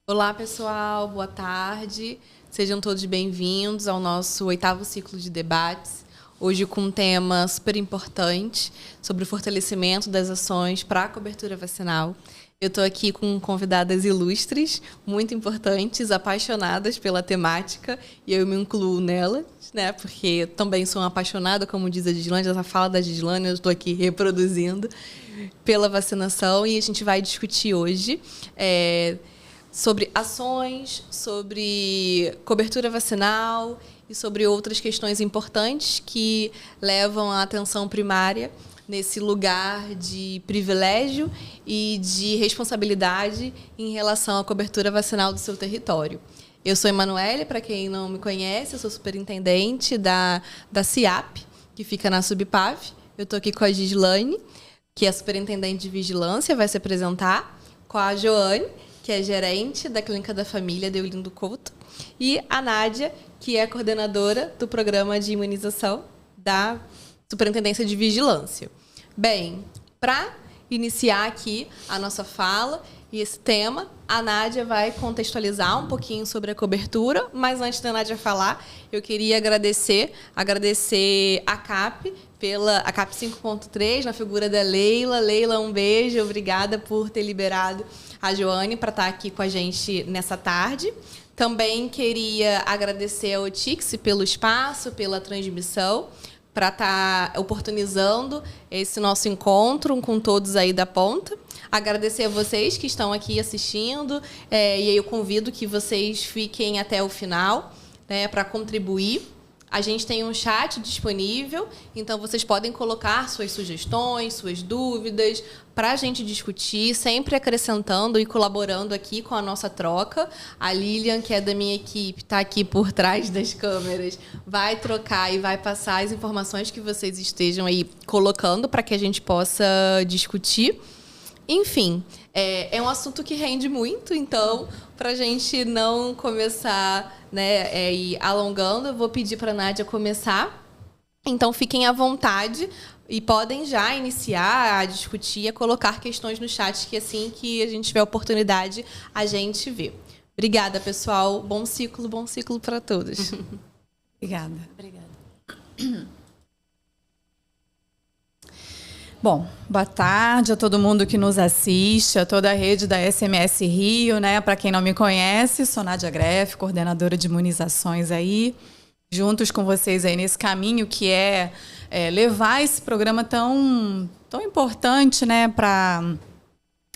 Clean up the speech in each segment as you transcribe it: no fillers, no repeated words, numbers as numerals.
Olá, pessoal. Boa tarde. Sejam todos bem-vindos ao nosso 8º ciclo de debates. Hoje com um tema super importante sobre o fortalecimento das ações para a cobertura vacinal. Eu estou aqui com convidadas ilustres, muito importantes, apaixonadas pela temática, e eu me incluo nelas, né? Porque também sou uma apaixonada, como diz a Gislane, essa fala da Gislane, eu estou aqui reproduzindo, pela vacinação, e a gente vai discutir hoje sobre ações, sobre cobertura vacinal e sobre outras questões importantes que levam a atenção primária nesse lugar de privilégio e de responsabilidade em relação à cobertura vacinal do seu território. Eu sou Emanuele, para quem não me conhece, eu sou superintendente da CIAP, que fica na Subpav. Eu estou aqui com a Gislane, que é superintendente de vigilância, vai se apresentar, com a Joane, que é gerente da Clínica da Família de Eurindo Couto, e a Nádia, que é coordenadora do programa de imunização da Superintendência de Vigilância. Bem, para iniciar aqui a nossa fala e esse tema, a Nádia vai contextualizar um pouquinho sobre a cobertura, mas antes da Nádia falar, eu queria agradecer a CAP, a CAP 5.3, na figura da Leila. Leila, um beijo, obrigada por ter liberado a Joane para estar aqui com a gente nessa tarde. Também queria agradecer ao Otix pelo espaço, pela transmissão, para estar oportunizando esse nosso encontro com todos aí da ponta. Agradecer a vocês que estão aqui assistindo, e aí eu convido que vocês fiquem até o final, né, para contribuir. A gente tem um chat disponível, então vocês podem colocar suas sugestões, suas dúvidas, para a gente discutir, sempre acrescentando e colaborando aqui com a nossa troca. A Lilian, que é da minha equipe, está aqui por trás das câmeras, vai trocar e vai passar as informações que vocês estejam aí colocando para que a gente possa discutir. Enfim, é um assunto que rende muito, então, para a gente não começar, né, ir alongando, eu vou pedir para a Nádia começar. Então, fiquem à vontade e podem já iniciar a discutir, a colocar questões no chat, que assim que a gente tiver oportunidade, a gente vê. Obrigada, pessoal. Bom ciclo para todos. Obrigada. Bom, boa tarde a todo mundo que nos assiste, a toda a rede da SMS Rio, né? Para quem não me conhece, sou Nádia Greff, coordenadora de imunizações aí, juntos com vocês aí nesse caminho que é levar esse programa tão importante, né, para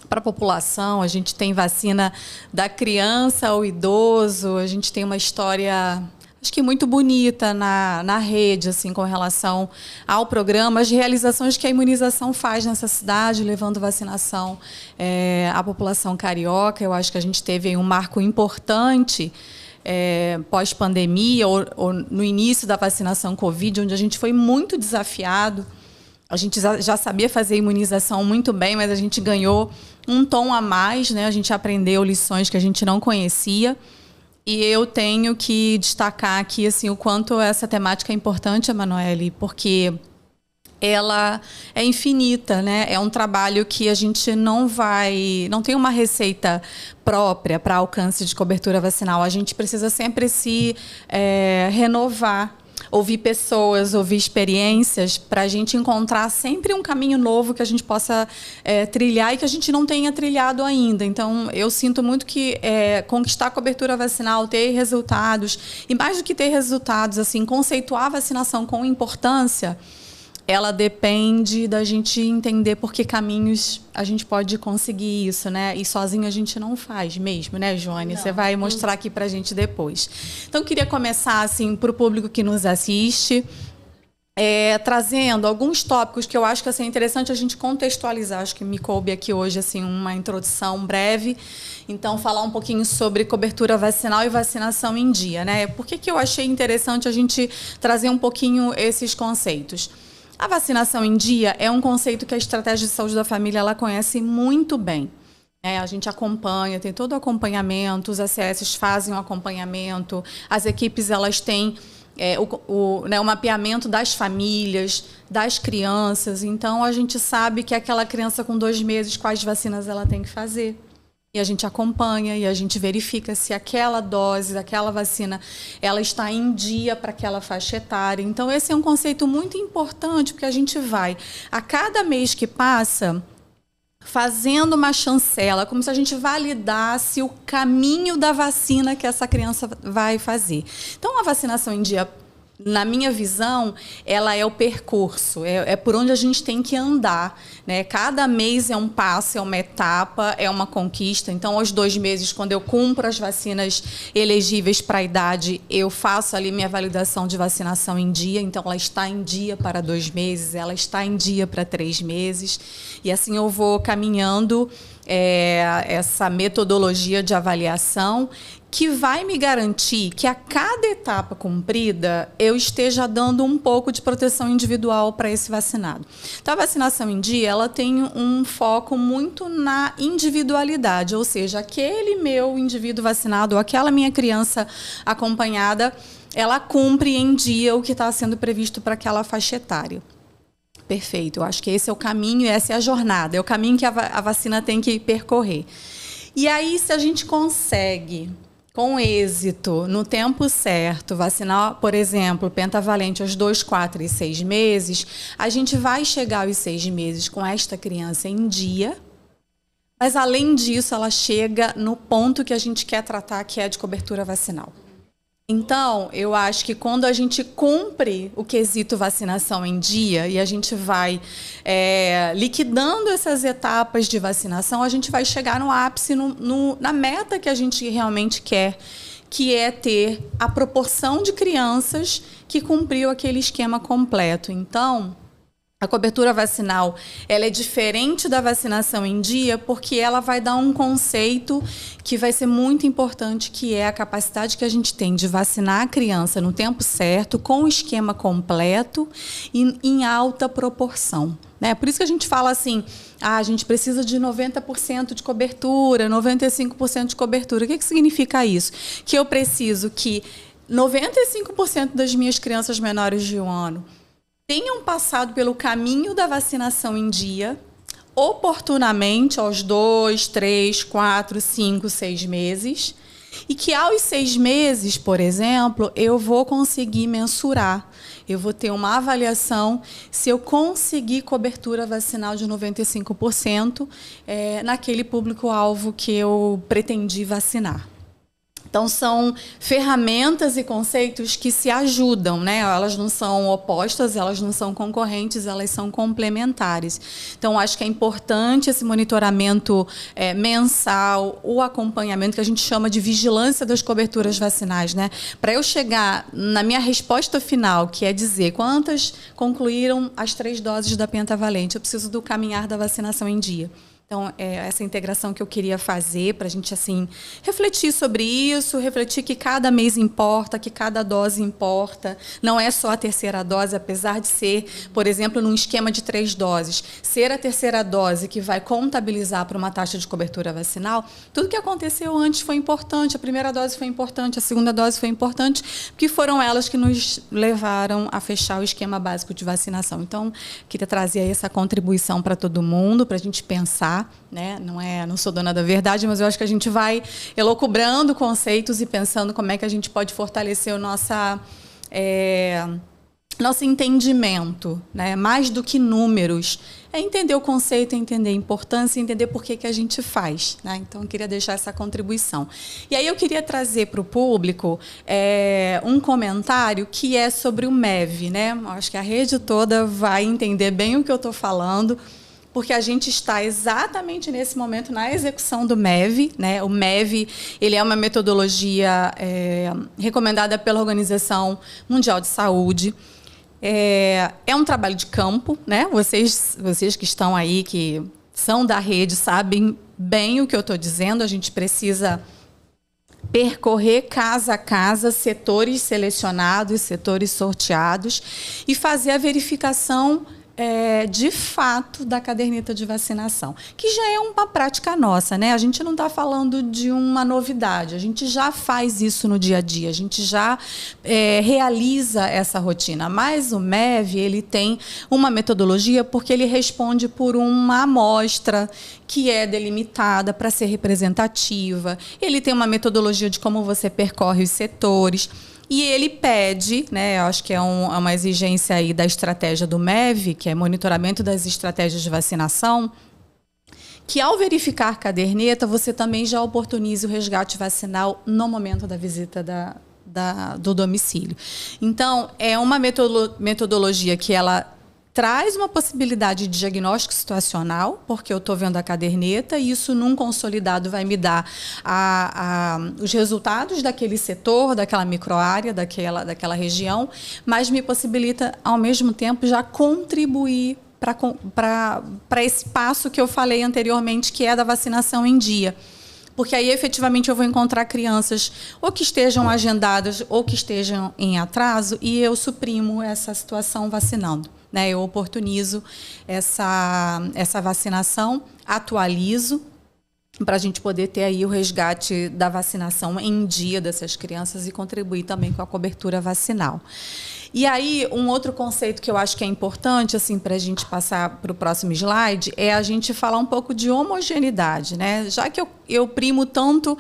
a população. A gente tem vacina da criança ao idoso, a gente tem uma história, acho que muito bonita na rede, assim, com relação ao programa, as realizações que a imunização faz nessa cidade, levando vacinação à população carioca. Eu acho que a gente teve aí um marco importante pós-pandemia, ou no início da vacinação Covid, onde a gente foi muito desafiado. A gente já sabia fazer imunização muito bem, mas a gente ganhou um tom a mais, né? A gente aprendeu lições que a gente não conhecia. E eu tenho que destacar aqui assim, o quanto essa temática é importante, Emanuele, porque ela é infinita, né? É um trabalho que a gente não tem uma receita própria para alcance de cobertura vacinal. A gente precisa sempre se renovar, ouvir pessoas, ouvir experiências, para a gente encontrar sempre um caminho novo que a gente possa trilhar e que a gente não tenha trilhado ainda. Então, eu sinto muito que conquistar a cobertura vacinal, ter resultados, e mais do que ter resultados, assim, conceituar a vacinação com importância, ela depende da gente entender por que caminhos a gente pode conseguir isso, né? E sozinho a gente não faz mesmo, né, Joane? Você vai mostrar aqui para a gente depois. Então, eu queria começar, assim, para o público que nos assiste, trazendo alguns tópicos que eu acho que assim, é interessante a gente contextualizar. Acho que me coube aqui hoje assim, uma introdução breve. Então, falar um pouquinho sobre cobertura vacinal e vacinação em dia, né? Por que eu achei interessante a gente trazer um pouquinho esses conceitos? A vacinação em dia é um conceito que a Estratégia de Saúde da Família ela conhece muito bem. A gente acompanha, tem todo o acompanhamento, os ACS fazem o acompanhamento, as equipes elas têm o mapeamento das famílias, das crianças. Então, a gente sabe que aquela criança com 2 meses, quais vacinas ela tem que fazer. E a gente acompanha e a gente verifica se aquela dose, aquela vacina, ela está em dia para aquela faixa etária. Então, esse é um conceito muito importante, porque a gente vai, a cada mês que passa, fazendo uma chancela, como se a gente validasse o caminho da vacina que essa criança vai fazer. Então, a vacinação em dia, na minha visão, ela é o percurso, é por onde a gente tem que andar, né? Cada mês é um passo, é uma etapa, é uma conquista. Então, aos 2 meses, quando eu cumpro as vacinas elegíveis para a idade, eu faço ali minha validação de vacinação em dia. Então, ela está em dia para 2 meses, ela está em dia para 3 meses. E assim eu vou caminhando essa metodologia de avaliação que vai me garantir que a cada etapa cumprida eu esteja dando um pouco de proteção individual para esse vacinado. Então, a vacinação em dia, ela tem um foco muito na individualidade, ou seja, aquele meu indivíduo vacinado, ou aquela minha criança acompanhada, ela cumpre em dia o que está sendo previsto para aquela faixa etária. Perfeito, eu acho que esse é o caminho, essa é a jornada, é o caminho que a vacina tem que percorrer. E aí, se a gente consegue, com êxito, no tempo certo, vacinar, por exemplo, o pentavalente aos 2, 4 e 6 meses, a gente vai chegar aos 6 meses com esta criança em dia, mas, além disso, ela chega no ponto que a gente quer tratar, que é de cobertura vacinal. Então, eu acho que quando a gente cumpre o quesito vacinação em dia e a gente vai liquidando essas etapas de vacinação, a gente vai chegar no ápice, na meta que a gente realmente quer, que é ter a proporção de crianças que cumpriu aquele esquema completo. Então, a cobertura vacinal, ela é diferente da vacinação em dia porque ela vai dar um conceito que vai ser muito importante, que é a capacidade que a gente tem de vacinar a criança no tempo certo, com o esquema completo e em alta proporção, né? Por isso que a gente fala assim, a gente precisa de 90% de cobertura, 95% de cobertura. O que significa isso? Que eu preciso que 95% das minhas crianças menores de 1 ano tenham passado pelo caminho da vacinação em dia, oportunamente aos 2, 3, 4, 5, 6 meses, e que aos 6 meses, por exemplo, eu vou conseguir mensurar, eu vou ter uma avaliação se eu conseguir cobertura vacinal de 95% naquele público-alvo que eu pretendi vacinar. Então, são ferramentas e conceitos que se ajudam, né? Elas não são opostas, elas não são concorrentes, elas são complementares. Então, acho que é importante esse monitoramento mensal, o acompanhamento, que a gente chama de vigilância das coberturas vacinais, né? Para eu chegar na minha resposta final, que é dizer quantas concluíram as 3 doses da pentavalente, eu preciso do caminhar da vacinação em dia. Então, essa integração que eu queria fazer para a gente assim, refletir sobre isso, refletir que cada mês importa, que cada dose importa. Não é só a terceira dose, apesar de ser, por exemplo, num esquema de 3 doses, ser a terceira dose que vai contabilizar para uma taxa de cobertura vacinal, tudo que aconteceu antes foi importante. A primeira dose foi importante, a segunda dose foi importante, porque foram elas que nos levaram a fechar o esquema básico de vacinação. Então, queria trazer aí essa contribuição para todo mundo, para a gente pensar. Né? Não sou dona da verdade, mas eu acho que a gente vai elucubrando conceitos e pensando como é que a gente pode fortalecer o nosso entendimento, né? Mais do que números. É entender o conceito, é entender a importância, entender por que a gente faz, né? Então, eu queria deixar essa contribuição. E aí eu queria trazer para o público um comentário que é sobre o MEV, né? Eu acho que a rede toda vai entender bem o que eu estou falando, porque a gente está exatamente nesse momento na execução do MEV, né? O MEV, ele é uma metodologia recomendada pela Organização Mundial de Saúde. É um trabalho de campo, né? Vocês que estão aí, que são da rede, sabem bem o que eu estou dizendo. A gente precisa percorrer casa a casa, setores selecionados, setores sorteados, e fazer a verificação de fato, da caderneta de vacinação, que já é uma prática nossa, né? A gente não está falando de uma novidade, a gente já faz isso no dia a dia, a gente já realiza essa rotina. Mas o MEV, ele tem uma metodologia porque ele responde por uma amostra que é delimitada para ser representativa, ele tem uma metodologia de como você percorre os setores. E ele pede, né, eu acho que é uma exigência aí da estratégia do MEV, que é monitoramento das estratégias de vacinação, que ao verificar a caderneta, você também já oportunize o resgate vacinal no momento da visita do domicílio. Então, é uma metodologia que ela traz uma possibilidade de diagnóstico situacional, porque eu estou vendo a caderneta e isso num consolidado vai me dar os resultados daquele setor, daquela microárea, daquela região, mas me possibilita, ao mesmo tempo, já contribuir para esse passo que eu falei anteriormente, que é da vacinação em dia. Porque aí, efetivamente, eu vou encontrar crianças ou que estejam agendadas ou que estejam em atraso e eu suprimo essa situação vacinando. Né? Eu oportunizo essa vacinação, atualizo para a gente poder ter aí o resgate da vacinação em dia dessas crianças e contribuir também com a cobertura vacinal. E aí, um outro conceito que eu acho que é importante, assim, para a gente passar para o próximo slide, é a gente falar um pouco de homogeneidade, né? Já que eu primo tanto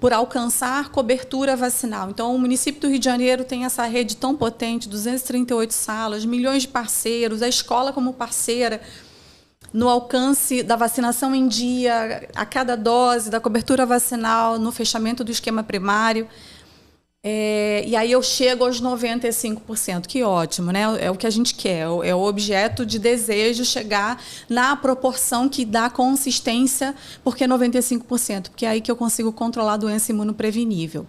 por alcançar cobertura vacinal. Então, o município do Rio de Janeiro tem essa rede tão potente, 238 salas, milhões de parceiros, a escola como parceira, no alcance da vacinação em dia, a cada dose, da cobertura vacinal, no fechamento do esquema primário. E aí eu chego aos 95%, que ótimo, né? É o que a gente quer, é o objeto de desejo chegar na proporção que dá consistência, porque 95%, porque é aí que eu consigo controlar a doença imunoprevenível.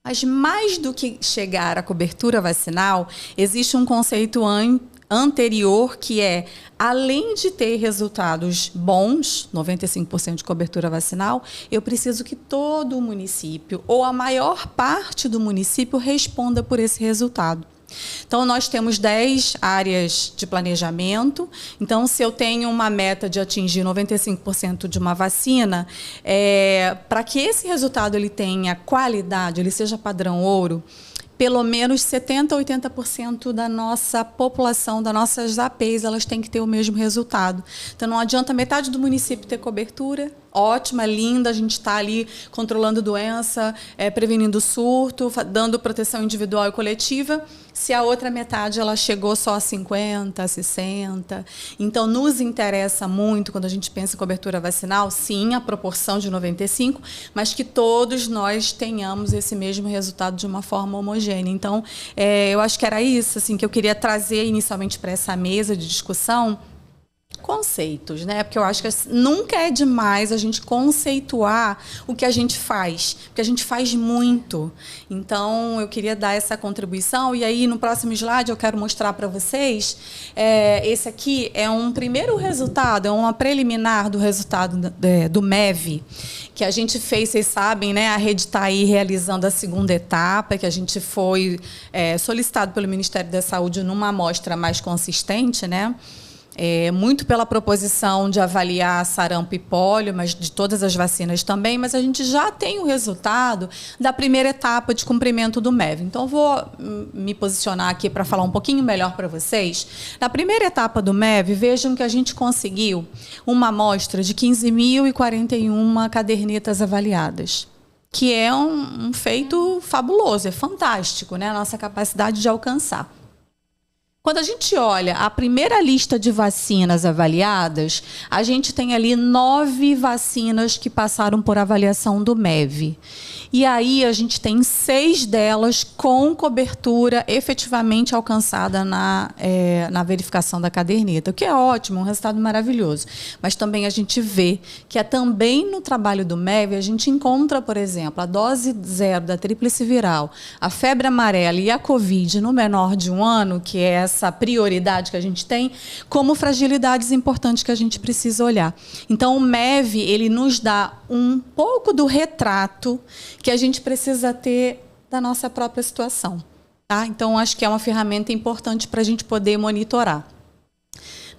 Mas mais do que chegar à cobertura vacinal, existe um conceito anterior que é, além de ter resultados bons, 95% de cobertura vacinal, eu preciso que todo o município, ou a maior parte do município, responda por esse resultado. Então, nós temos 10 áreas de planejamento. Então, se eu tenho uma meta de atingir 95% de uma vacina, para que esse resultado ele tenha qualidade, ele seja padrão ouro, pelo menos 70% a 80% da nossa população, das nossas APs, elas têm que ter o mesmo resultado. Então, não adianta metade do município ter cobertura, ótima, linda, a gente está ali controlando doença, prevenindo surto, dando proteção individual e coletiva, se a outra metade ela chegou só a 50%, 60%. Então, nos interessa muito, quando a gente pensa em cobertura vacinal, sim, a proporção de 95%, mas que todos nós tenhamos esse mesmo resultado de uma forma homogênea. Então, eu acho que era isso assim, que eu queria trazer inicialmente para essa mesa de discussão, conceitos, né? Porque eu acho que nunca é demais a gente conceituar o que a gente faz, porque a gente faz muito. Então, eu queria dar essa contribuição e aí no próximo slide eu quero mostrar para vocês, esse aqui é um primeiro resultado, é uma preliminar do resultado do MEV, que a gente fez, vocês sabem, né? A rede está aí realizando a segunda etapa, que a gente foi solicitado pelo Ministério da Saúde numa amostra mais consistente, né? Muito pela proposição de avaliar sarampo e pólio, mas de todas as vacinas também, mas a gente já tem o resultado da primeira etapa de cumprimento do MEV. Então, vou me posicionar aqui para falar um pouquinho melhor para vocês. Na primeira etapa do MEV, vejam que a gente conseguiu uma amostra de 15.041 cadernetas avaliadas, que é um feito fabuloso, é fantástico, né? A nossa capacidade de alcançar. Quando a gente olha a primeira lista de vacinas avaliadas, a gente tem ali 9 vacinas que passaram por avaliação do MEV. E aí a gente tem 6 delas com cobertura efetivamente alcançada na verificação da caderneta, o que é ótimo, um resultado maravilhoso. Mas também a gente vê que também no trabalho do MEV a gente encontra, por exemplo, a dose 0 da tríplice viral, a febre amarela e a Covid no menor de 1 ano, que é essa prioridade que a gente tem, como fragilidades importantes que a gente precisa olhar. Então, o MEV, ele nos dá um pouco do retrato que a gente precisa ter da nossa própria situação. Tá? Então, acho que é uma ferramenta importante para a gente poder monitorar.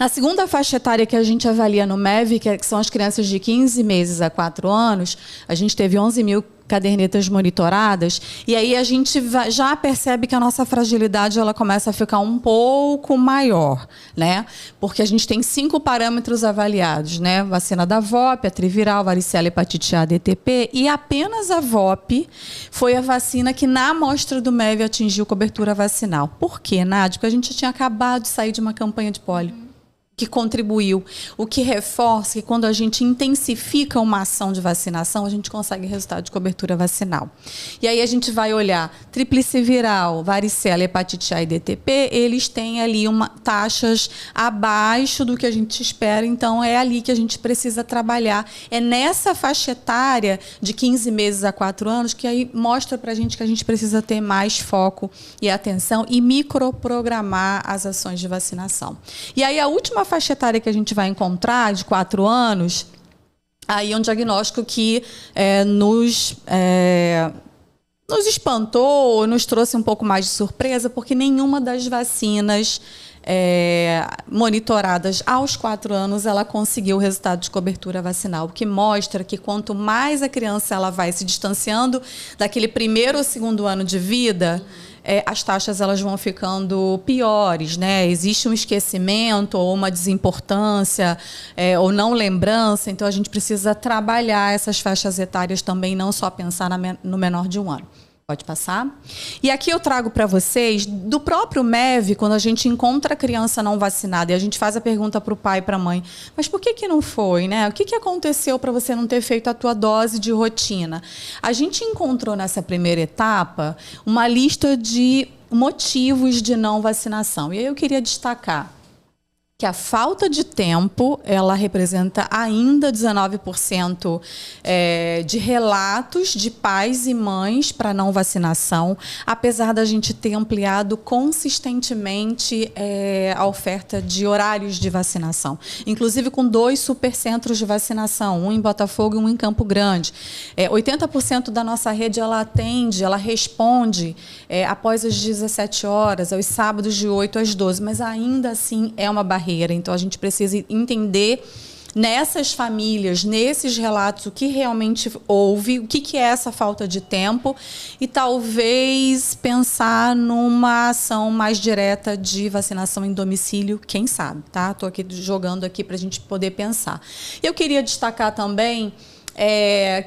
Na segunda faixa etária que a gente avalia no MEV, que são as crianças de 15 meses a 4 anos, a gente teve 11 mil cadernetas monitoradas, e aí a gente já percebe que a nossa fragilidade ela começa a ficar um pouco maior, né? Porque a gente tem 5 parâmetros avaliados, né? Vacina da VOP, a triviral, varicela, hepatite A, DTP, e apenas a VOP foi a vacina que na amostra do MEV atingiu cobertura vacinal. Por quê, Nádia? Porque a gente tinha acabado de sair de uma campanha de pólio. Que contribuiu, o que reforça que quando a gente intensifica uma ação de vacinação, a gente consegue resultado de cobertura vacinal. E aí a gente vai olhar tríplice viral, varicela, hepatite A e DTP, eles têm ali taxas abaixo do que a gente espera, então é ali que a gente precisa trabalhar. É nessa faixa etária de 15 meses a 4 anos que aí mostra para a gente que a gente precisa ter mais foco e atenção e microprogramar as ações de vacinação. E aí a última faixa etária que a gente vai encontrar, de 4 anos, aí é um diagnóstico que nos espantou, nos trouxe um pouco mais de surpresa, porque nenhuma das vacinas monitoradas aos 4 anos, ela conseguiu o resultado de cobertura vacinal, o que mostra que quanto mais a criança ela vai se distanciando daquele primeiro ou segundo ano de vida, as taxas elas vão ficando piores, né? Existe um esquecimento ou uma desimportância ou não lembrança, então a gente precisa trabalhar essas faixas etárias também, não só pensar no menor de 1 ano. Pode passar. E aqui eu trago para vocês, do próprio MEV, quando a gente encontra a criança não vacinada e a gente faz a pergunta para o pai e para a mãe, mas por que não foi, né? O que aconteceu para você não ter feito a tua dose de rotina? A gente encontrou nessa primeira etapa uma lista de motivos de não vacinação. E aí eu queria destacar que a falta de tempo, ela representa ainda 19% de relatos de pais e mães para não vacinação, apesar da gente ter ampliado consistentemente a oferta de horários de vacinação, inclusive com 2 supercentros de vacinação, um em Botafogo e um em Campo Grande. 80% da nossa rede ela atende, ela responde após as 17 horas, aos sábados de 8 às 12, mas ainda assim é uma barreira. Então, a gente precisa entender nessas famílias, nesses relatos, o que realmente houve, o que é essa falta de tempo e talvez pensar numa ação mais direta de vacinação em domicílio, quem sabe, tá? Estou aqui jogando aqui para a gente poder pensar. Eu queria destacar também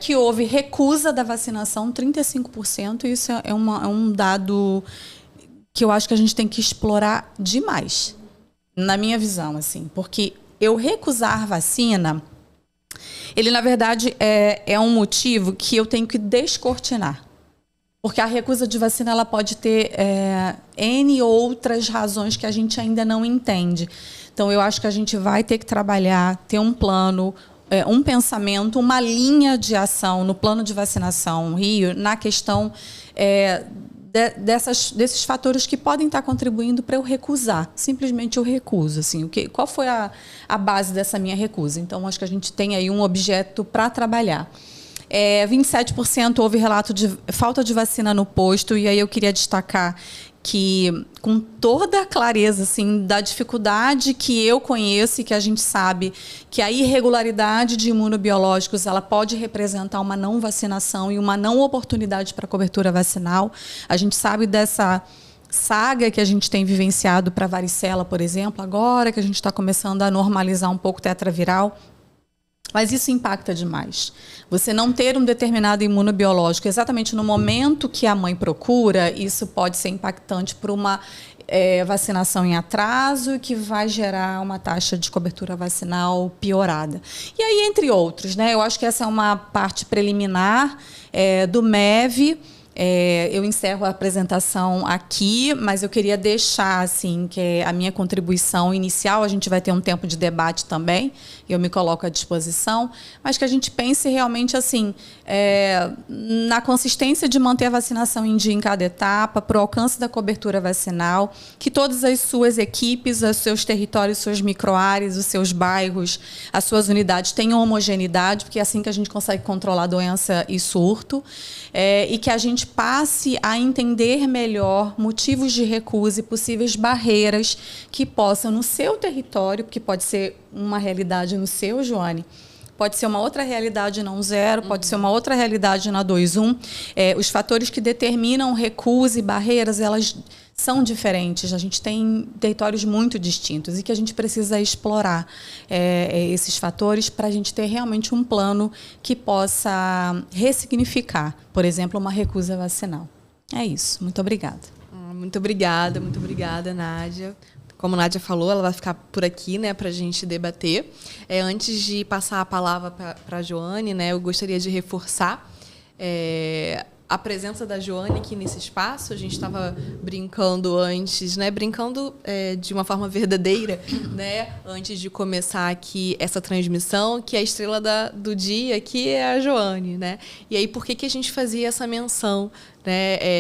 que houve recusa da vacinação, 35%, e isso é um dado que eu acho que a gente tem que explorar demais. Na minha visão, assim, porque eu recusar vacina, ele, na verdade, é um motivo que eu tenho que descortinar. Porque a recusa de vacina ela pode ter N outras razões que a gente ainda não entende. Então, eu acho que a gente vai ter que trabalhar, ter um plano, um pensamento, uma linha de ação no plano de vacinação Rio, na questão desses fatores que podem estar contribuindo para eu recusar. Simplesmente eu recuso. Assim, qual foi a base dessa minha recusa? Então, acho que a gente tem aí um objeto para trabalhar. 27% houve relato de falta de vacina no posto, e aí eu queria destacar que, com toda a clareza assim, da dificuldade que eu conheço e que a gente sabe que a irregularidade de imunobiológicos ela pode representar uma não vacinação e uma não oportunidade para cobertura vacinal. A gente sabe dessa saga que a gente tem vivenciado para varicela, por exemplo, agora que a gente está começando a normalizar um pouco o tetraviral. Mas isso impacta demais. Você não ter um determinado imunobiológico exatamente no momento que a mãe procura, isso pode ser impactante para uma vacinação em atraso, que vai gerar uma taxa de cobertura vacinal piorada. E aí, entre outros, né? Eu acho que essa é uma parte preliminar do MEV. Eu encerro a apresentação aqui, mas eu queria deixar assim, que a minha contribuição inicial, a gente vai ter um tempo de debate também, eu me coloco à disposição, mas que a gente pense realmente assim, na consistência de manter a vacinação em dia em cada etapa, para o alcance da cobertura vacinal, que todas as suas equipes, os seus territórios, os seus microáreas, os seus bairros, as suas unidades tenham homogeneidade, porque é assim que a gente consegue controlar a doença e surto, e que a gente gente passe a entender melhor motivos de recusa e possíveis barreiras que possam, no seu território, que pode ser uma realidade no seu, Joane, pode ser uma outra realidade na 10, pode ser uma outra realidade na 21. Os fatores que determinam recusa e barreiras, elas são diferentes. A gente tem territórios muito distintos e que a gente precisa explorar esses fatores para a gente ter realmente um plano que possa ressignificar, por exemplo, uma recusa vacinal. É isso. Muito obrigada. Muito obrigada, Nádia. Como a Nádia falou, ela vai ficar por aqui, né, para a gente debater. Antes de passar a palavra para a Joane, né, eu gostaria de reforçar a presença da Joane aqui nesse espaço. A gente estava brincando antes, né, de uma forma verdadeira, né, antes de começar aqui essa transmissão, que a estrela do dia aqui é a Joane, né? E aí, por que a gente fazia essa menção?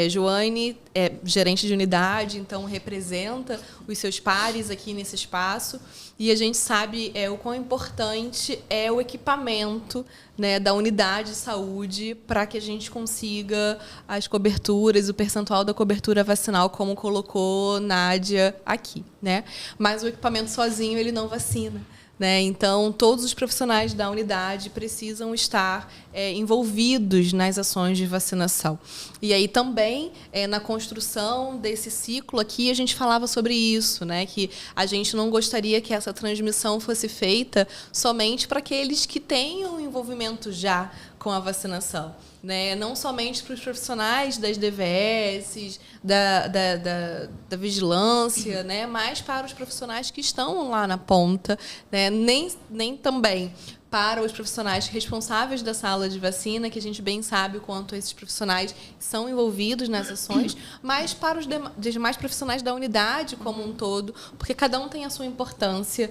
Joane é gerente de unidade, então representa os seus pares aqui nesse espaço, e a gente sabe o quão importante é o equipamento, né, da unidade de saúde para que a gente consiga as coberturas, o percentual da cobertura vacinal, como colocou Nádia aqui, né? Mas o equipamento sozinho ele não vacina. Né? Então, todos os profissionais da unidade precisam estar envolvidos nas ações de vacinação. E aí também, na construção desse ciclo aqui, a gente falava sobre isso, né? Que a gente não gostaria que essa transmissão fosse feita somente para aqueles que tenham envolvimento já com a vacinação. Né? Não somente para os profissionais das DVS, da vigilância, né? Mas para os profissionais que estão lá na ponta, né? Nem também para os profissionais responsáveis da sala de vacina, que a gente bem sabe o quanto esses profissionais são envolvidos nas ações, mas para os demais profissionais da unidade como um todo, porque cada um tem a sua importância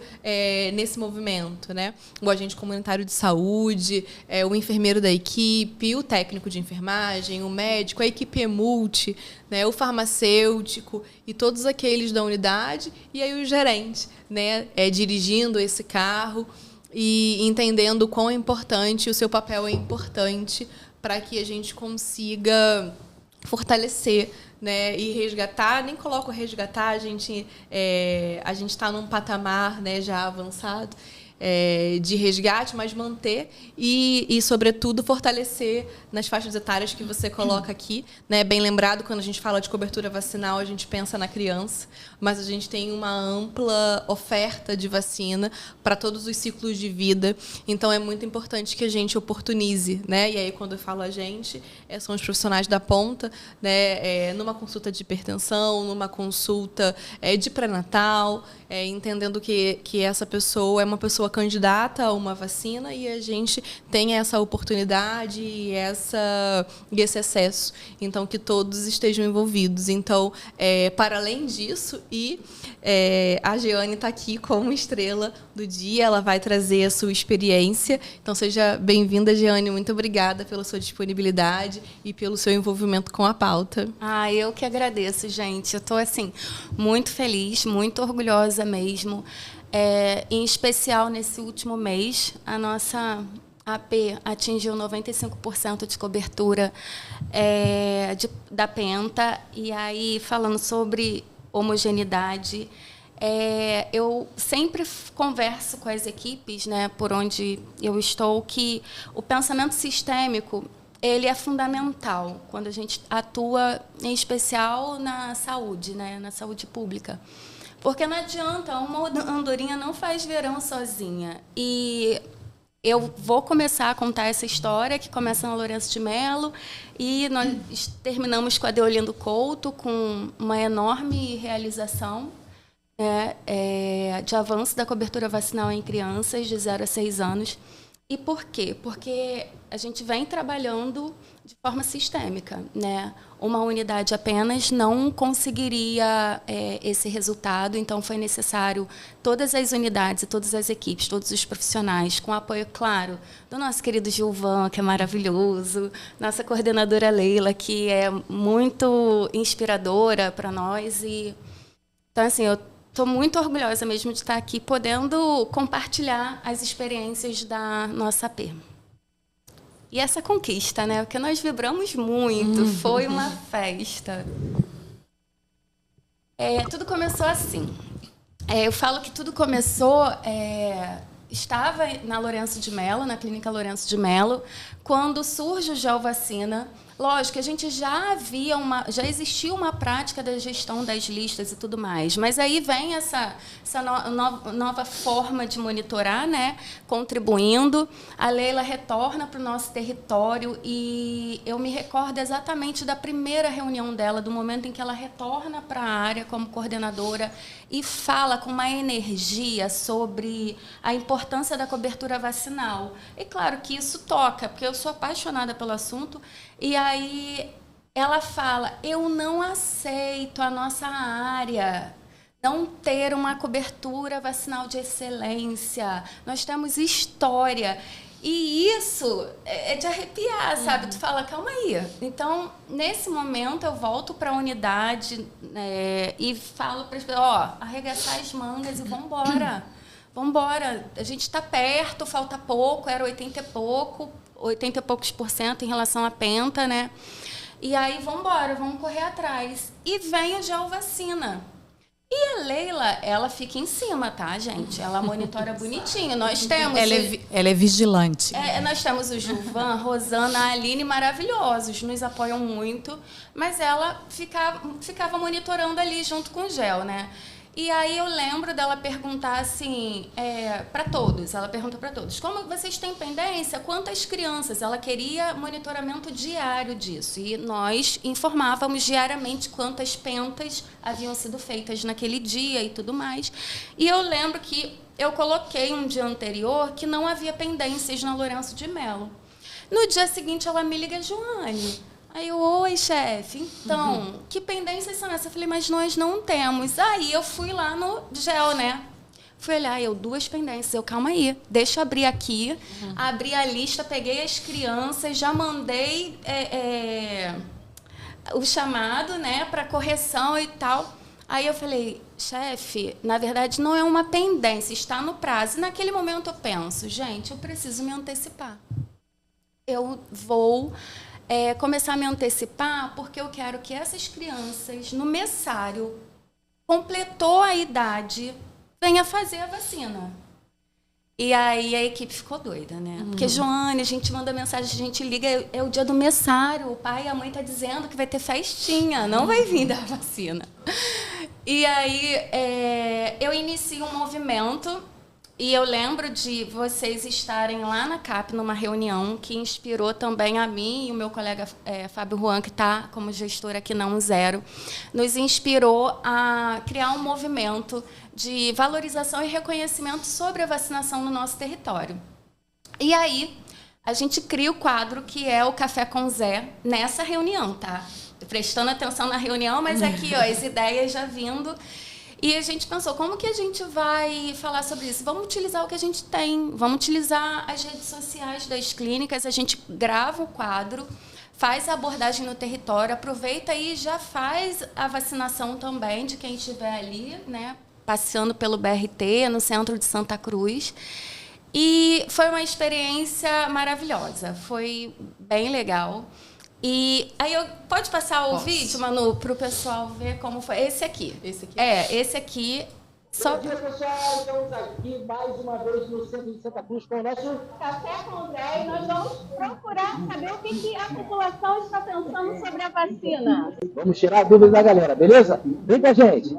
nesse movimento, né? O agente comunitário de saúde, o enfermeiro da equipe, o técnico de enfermagem, o médico, a equipe EMULTI, né? O farmacêutico e todos aqueles da unidade, e aí o gerente, né? Dirigindo esse carro e entendendo o quão importante, o seu papel é importante para que a gente consiga fortalecer, né, e resgatar. Nem coloco resgatar, a gente está num patamar, né, já avançado, de resgate, mas manter e, sobretudo, fortalecer nas faixas etárias que você coloca aqui. Né? Bem lembrado, quando a gente fala de cobertura vacinal, a gente pensa na criança, mas a gente tem uma ampla oferta de vacina para todos os ciclos de vida. Então, é muito importante que a gente oportunize. Né? E aí, quando eu falo a gente, são os profissionais da ponta, né? Numa consulta de hipertensão, numa consulta de pré-natal, entendendo que essa pessoa é uma pessoa candidata a uma vacina e a gente tem essa oportunidade e esse acesso. Então, que todos estejam envolvidos. Então, para além disso, a Jeane está aqui como estrela do dia, ela vai trazer a sua experiência. Então, seja bem-vinda, Jeane. Muito obrigada pela sua disponibilidade e pelo seu envolvimento com a pauta. Eu que agradeço, gente. Eu estou assim, muito feliz, muito orgulhosa mesmo. Em especial, nesse último mês, a nossa AP atingiu 95% de cobertura da Penta. E aí, falando sobre homogeneidade, eu sempre converso com as equipes, né, por onde eu estou, que o pensamento sistêmico ele é fundamental quando a gente atua, em especial, na saúde, né, na saúde pública. Porque não adianta, uma andorinha não faz verão sozinha. E eu vou começar a contar essa história, que começa na Lourenço de Melo, e nós terminamos com a Deolindo Couto, com uma enorme realização, né, de avanço da cobertura vacinal em crianças de 0 a 6 anos. E por quê? Porque a gente vem trabalhando de forma sistêmica, né? Uma unidade apenas não conseguiria esse resultado, então foi necessário todas as unidades e todas as equipes, todos os profissionais, com apoio, claro, do nosso querido Gilvan, que é maravilhoso, nossa coordenadora Leila, que é muito inspiradora para nós. Então, assim, eu estou muito orgulhosa mesmo de estar aqui podendo compartilhar as experiências da nossa AP. E essa conquista, né? Porque nós vibramos muito, foi uma festa. Tudo começou assim. Eu falo que tudo começou... estava na Lourenço de Mello, na clínica Lourenço de Mello, quando surge o Geovacina. Lógico que a gente já existia uma prática da gestão das listas e tudo mais, mas aí vem essa nova forma de monitorar, né, contribuindo. A Leila retorna para o nosso território e eu me recordo exatamente da primeira reunião dela, do momento em que ela retorna para a área como coordenadora e fala com uma energia sobre a importância da cobertura vacinal. E claro que isso toca, porque eu sou apaixonada pelo assunto. E aí ela fala, eu não aceito a nossa área não ter uma cobertura vacinal de excelência. Nós temos história. E isso é de arrepiar, sabe? Tu fala, calma aí. Então, nesse momento, eu volto para a unidade e falo para as pessoas, arregaçar as mangas e vamos embora. Vamos embora. A gente está perto, falta pouco, era 80 e poucos % em relação à penta, né? E aí, vamos embora, vamos correr atrás. E vem o Geovacina. E a Leila, ela fica em cima, tá, gente? Ela monitora bonitinho. Nós temos... Ela é vigilante. Nós temos o Gilvan, Rosana, a Aline, maravilhosos, nos apoiam muito, mas ela ficava monitorando ali junto com o Gel, né? E aí eu lembro dela perguntar assim, para todos, ela pergunta para todos, como vocês têm pendência? Quantas crianças? Ela queria monitoramento diário disso. E nós informávamos diariamente quantas pentas haviam sido feitas naquele dia e tudo mais. E eu lembro que eu coloquei um dia anterior que não havia pendências na Lourenço de Mello. No dia seguinte, ela me liga, Joane... Aí eu, oi, chefe, então, que pendências são essas? Eu falei, mas nós não temos. Aí eu fui lá no Gel, né? Fui olhar, 2 pendências. Eu, calma aí, deixa eu abrir aqui. Abri a lista, peguei as crianças, já mandei o chamado, né, para correção e tal. Aí eu falei, chefe, na verdade não é uma pendência, está no prazo. E naquele momento eu penso, gente, eu preciso me antecipar. Eu vou... começar a me antecipar, porque eu quero que essas crianças, no mensário, completou a idade, venha fazer a vacina. E aí a equipe ficou doida, né? Porque, Joane, a gente manda mensagem, a gente liga, é o dia do mensário, o pai e a mãe estão dizendo que vai ter festinha, não vai vir dar vacina. E aí eu inicio um movimento. E eu lembro de vocês estarem lá na CAP, numa reunião que inspirou também a mim e o meu colega Fábio Juan, que está como gestor aqui na 10, nos inspirou a criar um movimento de valorização e reconhecimento sobre a vacinação no nosso território. E aí, a gente cria o quadro que é o Café com Zé nessa reunião, tá? Prestando atenção na reunião, mas aqui, ó, as ideias já vindo... E a gente pensou, como que a gente vai falar sobre isso? Vamos utilizar o que a gente tem, vamos utilizar as redes sociais das clínicas, a gente grava o quadro, faz a abordagem no território, aproveita e já faz a vacinação também de quem estiver ali, né, passeando pelo BRT, no centro de Santa Cruz. E foi uma experiência maravilhosa, foi bem legal. E aí, pode passar o vídeo, Manu, para o pessoal ver como foi? Esse aqui. Esse aqui? Esse aqui. Bom dia, pessoal. Estamos aqui mais uma vez no centro de Santa Cruz com o nosso Café com o Zé e nós vamos procurar saber o que a população está pensando sobre a vacina. Vamos tirar a dúvida da galera, beleza? Vem com a gente.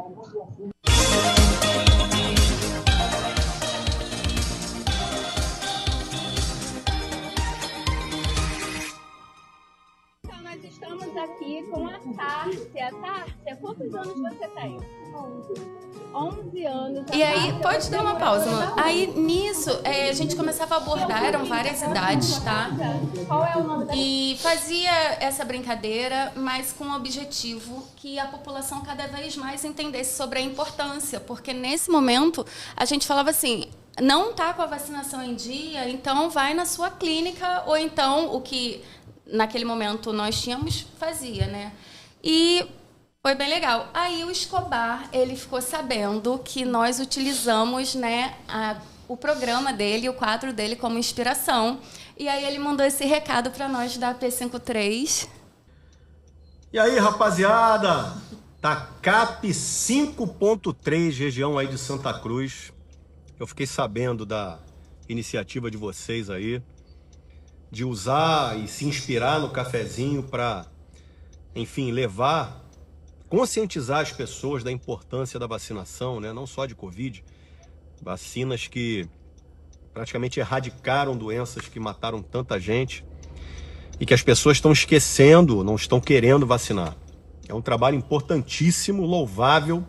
Estamos aqui com a Tárcia. Tárcia, quantos anos você tem? 11 anos. E aí, pode dar uma pausa, mano. Aí, nisso, a gente começava a abordar, eram várias idades, tá? Qual é o nome da... E fazia essa brincadeira, mas com o objetivo que a população cada vez mais entendesse sobre a importância, porque nesse momento a gente falava assim, não está com a vacinação em dia, então vai na sua clínica, ou então o que naquele momento nós tínhamos, fazia, né? E foi bem legal. Aí o Escobar, ele ficou sabendo que nós utilizamos, né, o programa dele, o quadro dele como inspiração. E aí ele mandou esse recado para nós da P53. E aí, rapaziada? TACAP 5.3, região aí de Santa Cruz. Eu fiquei sabendo da iniciativa de vocês aí, de usar e se inspirar no cafezinho para, enfim, conscientizar as pessoas da importância da vacinação, né? Não só de Covid, vacinas que praticamente erradicaram doenças que mataram tanta gente e que as pessoas estão esquecendo, não estão querendo vacinar. É um trabalho importantíssimo, louvável.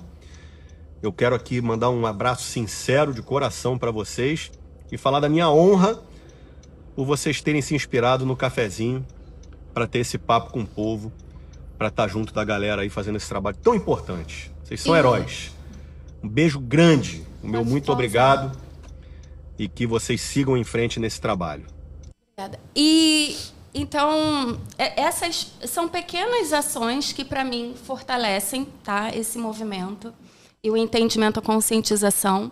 Eu quero aqui mandar um abraço sincero de coração para vocês e falar da minha honra por vocês terem se inspirado no cafezinho para ter esse papo com o povo, para estar junto da galera aí fazendo esse trabalho tão importante. Vocês são heróis. Um beijo grande, o meu muito obrigado e que vocês sigam em frente nesse trabalho. Obrigada. E então, essas são pequenas ações que para mim fortalecem, tá, esse movimento e o entendimento, a conscientização.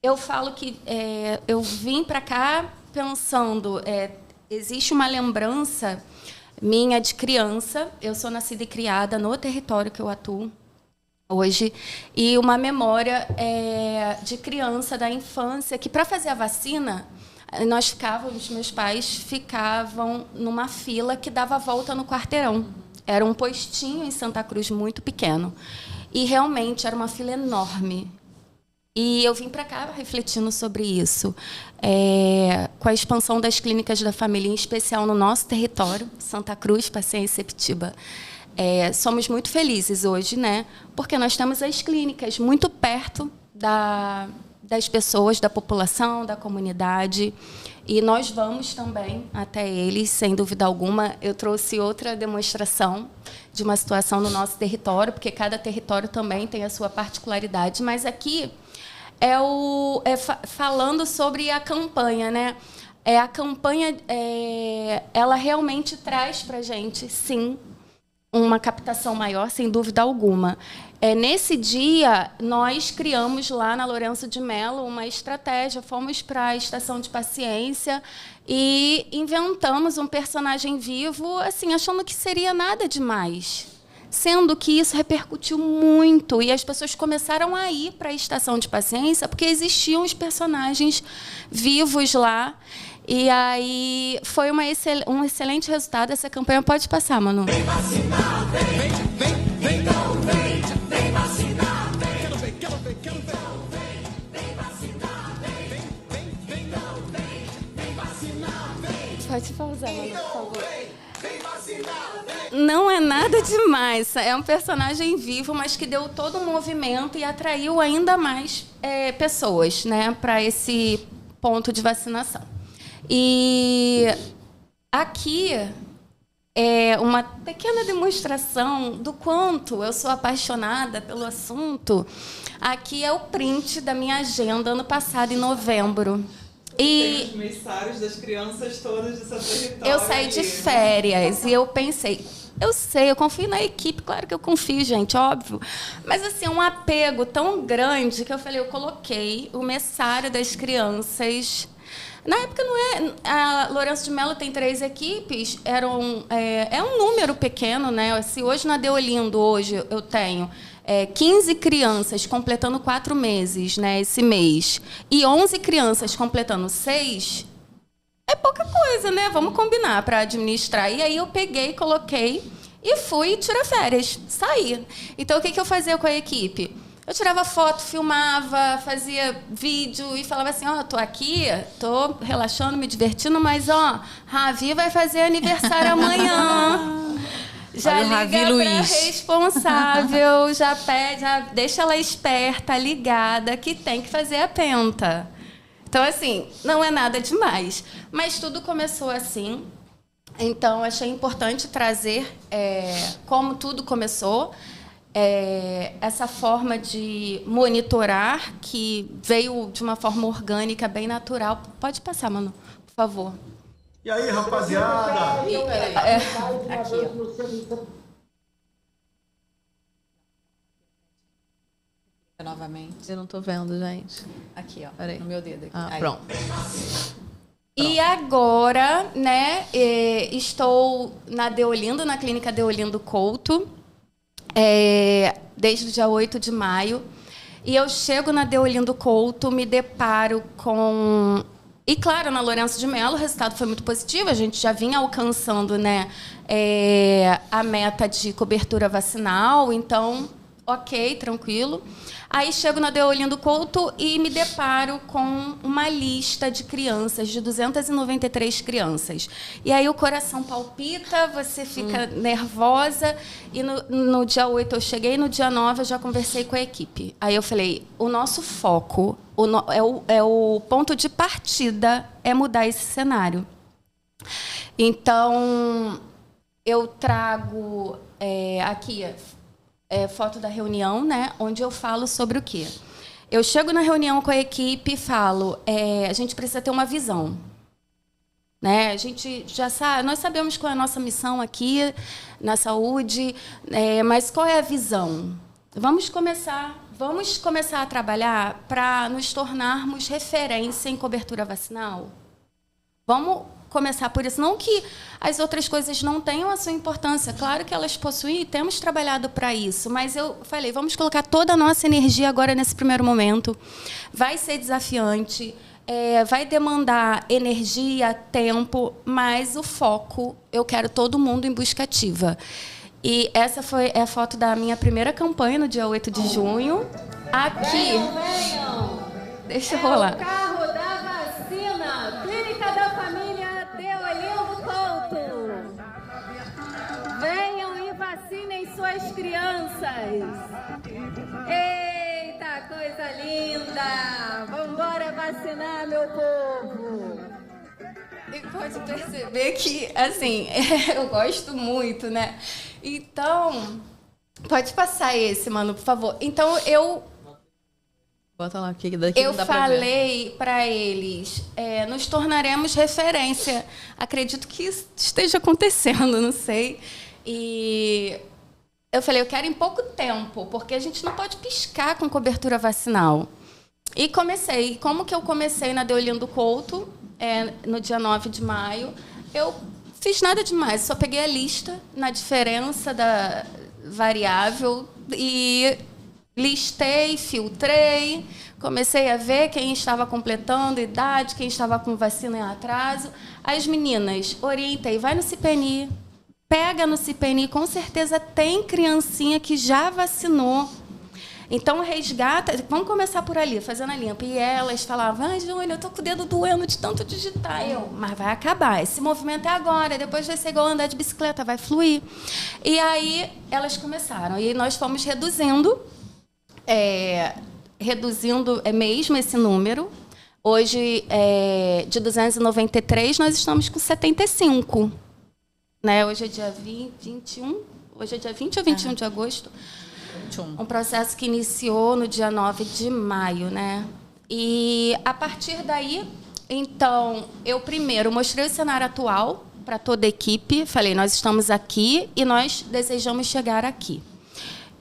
Eu falo que eu vim para cá pensando, existe uma lembrança minha de criança, eu sou nascida e criada no território que eu atuo hoje, e uma memória de criança, da infância, que para fazer a vacina, meus pais ficavam numa fila que dava a volta no quarteirão. Era um postinho em Santa Cruz muito pequeno. E realmente era uma fila enorme. E eu vim para cá refletindo sobre isso. Com a expansão das clínicas da família, em especial no nosso território, Santa Cruz, Paciência e Sepetiba. Somos muito felizes hoje, né? Porque nós temos as clínicas muito perto das pessoas, da população, da comunidade. E nós vamos também até eles, sem dúvida alguma. Eu trouxe outra demonstração de uma situação no nosso território, porque cada território também tem a sua particularidade. Mas aqui falando sobre a campanha, né? A campanha, ela realmente traz para a gente, sim, uma captação maior, sem dúvida alguma. Nesse dia, nós criamos lá na Lourenço de Melo uma estratégia, fomos para a estação de paciência e inventamos um personagem vivo, assim, achando que seria nada demais. Sendo que isso repercutiu muito e as pessoas começaram a ir para a estação de paciência porque existiam os personagens vivos lá. E aí foi um excelente resultado. Essa campanha pode passar, Manu. Vem vacinar, vem vacinar, vem vacinar, vem vacinar. Pode pausar, Manu, por favor. Não é nada demais. É um personagem vivo, mas que deu todo um movimento e atraiu ainda mais pessoas, né, para esse ponto de vacinação. E aqui é uma pequena demonstração do quanto eu sou apaixonada pelo assunto. Aqui é o print da minha agenda ano passado, em novembro. E os mensagens das crianças todas de seu território. Eu saí de férias e eu pensei, eu confio na equipe, claro que eu confio, gente, óbvio. Mas assim, um apego tão grande que eu falei, eu coloquei o mensário das crianças. Na época a Lourenço de Melo tem 3 equipes, é um número pequeno, né? Se hoje na Deolindo, eu tenho 15 crianças completando 4 meses, né, esse mês, e 11 crianças completando 6, é pouca coisa, né? Vamos combinar para administrar. E aí eu peguei, coloquei e fui tirar férias, saí. Então, o que eu fazia com a equipe? Eu tirava foto, filmava, fazia vídeo e falava assim, tô aqui, tô relaxando, me divertindo, mas, Ravi vai fazer aniversário amanhã. Já liga para responsável, já deixa ela esperta, ligada, que tem que fazer a penta. Então, assim, não é nada demais. Mas tudo começou assim. Então, achei importante trazer como tudo começou. Essa forma de monitorar que veio de uma forma orgânica, bem natural. Pode passar, Manu, por favor. E aí, rapaziada? Aqui, ó. Novamente. Eu não tô vendo, gente. Aqui, ó. Peraí. No meu dedo aqui. Pronto. E agora, né, estou na Deolindo, na clínica Deolindo Couto, desde o dia 8 de maio. E eu chego na Deolindo Couto, me deparo com... E, claro, na Lourenço de Mello o resultado foi muito positivo. A gente já vinha alcançando, né, a meta de cobertura vacinal. Então, ok, tranquilo. Aí chego na Deolindo Couto e me deparo com uma lista de crianças, de 293 crianças. E aí o coração palpita, você fica nervosa. E no dia 8 eu cheguei, no dia 9 eu já conversei com a equipe. Aí eu falei, o nosso foco, o ponto de partida é mudar esse cenário. Então, eu trago aqui... foto da reunião, né, onde eu falo sobre o quê? Eu chego na reunião com a equipe e falo, a gente precisa ter uma visão. Né? A gente já sabe, nós sabemos qual é a nossa missão aqui na saúde, mas qual é a visão? Vamos começar a trabalhar para nos tornarmos referência em cobertura vacinal? Vamos começar por isso. Não que as outras coisas não tenham a sua importância. Claro que elas possuem e temos trabalhado para isso. Mas eu falei, vamos colocar toda a nossa energia agora nesse primeiro momento. Vai ser desafiante, vai demandar energia, tempo, mas o foco, eu quero todo mundo em busca ativa. E essa foi a foto da minha primeira campanha, no dia 8 de junho. Aqui. Venham. Deixa eu rolar. O carro da vacina, Clínica da Família Deolindo Couto. Venham e vacinem suas crianças. Eita, coisa linda! Vambora vacinar, meu povo! E pode perceber que, assim, eu gosto muito, né? Então, pode passar esse, Manu, por favor. Então, Bota lá, que daqui eu não dá pra ver. falei para eles, nos tornaremos referência. Acredito que isso esteja acontecendo, não sei. E eu falei, eu quero em pouco tempo, porque a gente não pode piscar com cobertura vacinal. E comecei. Como que eu comecei na Deolindo Couto, no dia 9 de maio? Eu fiz nada demais, só peguei a lista na diferença da variável e listei, filtrei, comecei a ver quem estava completando idade, quem estava com vacina em atraso. As meninas, orientei, vai no CPNI, pega no CPNI, com certeza tem criancinha que já vacinou. Então, resgata... Vamos começar por ali, fazendo a limpa. E elas falavam, Júnior, eu estou com o dedo doendo de tanto digitar. Mas vai acabar. Esse movimento é agora. Depois vai ser igual andar de bicicleta, vai fluir. E aí, elas começaram. E nós fomos reduzindo mesmo esse número. Hoje, de 293, nós estamos com 75. Né? Hoje é dia 21. Hoje é dia 20 ou 21 de agosto? Um processo que iniciou no dia 9 de maio, né? E, a partir daí, então, eu primeiro mostrei o cenário atual para toda a equipe. Falei, nós estamos aqui e nós desejamos chegar aqui.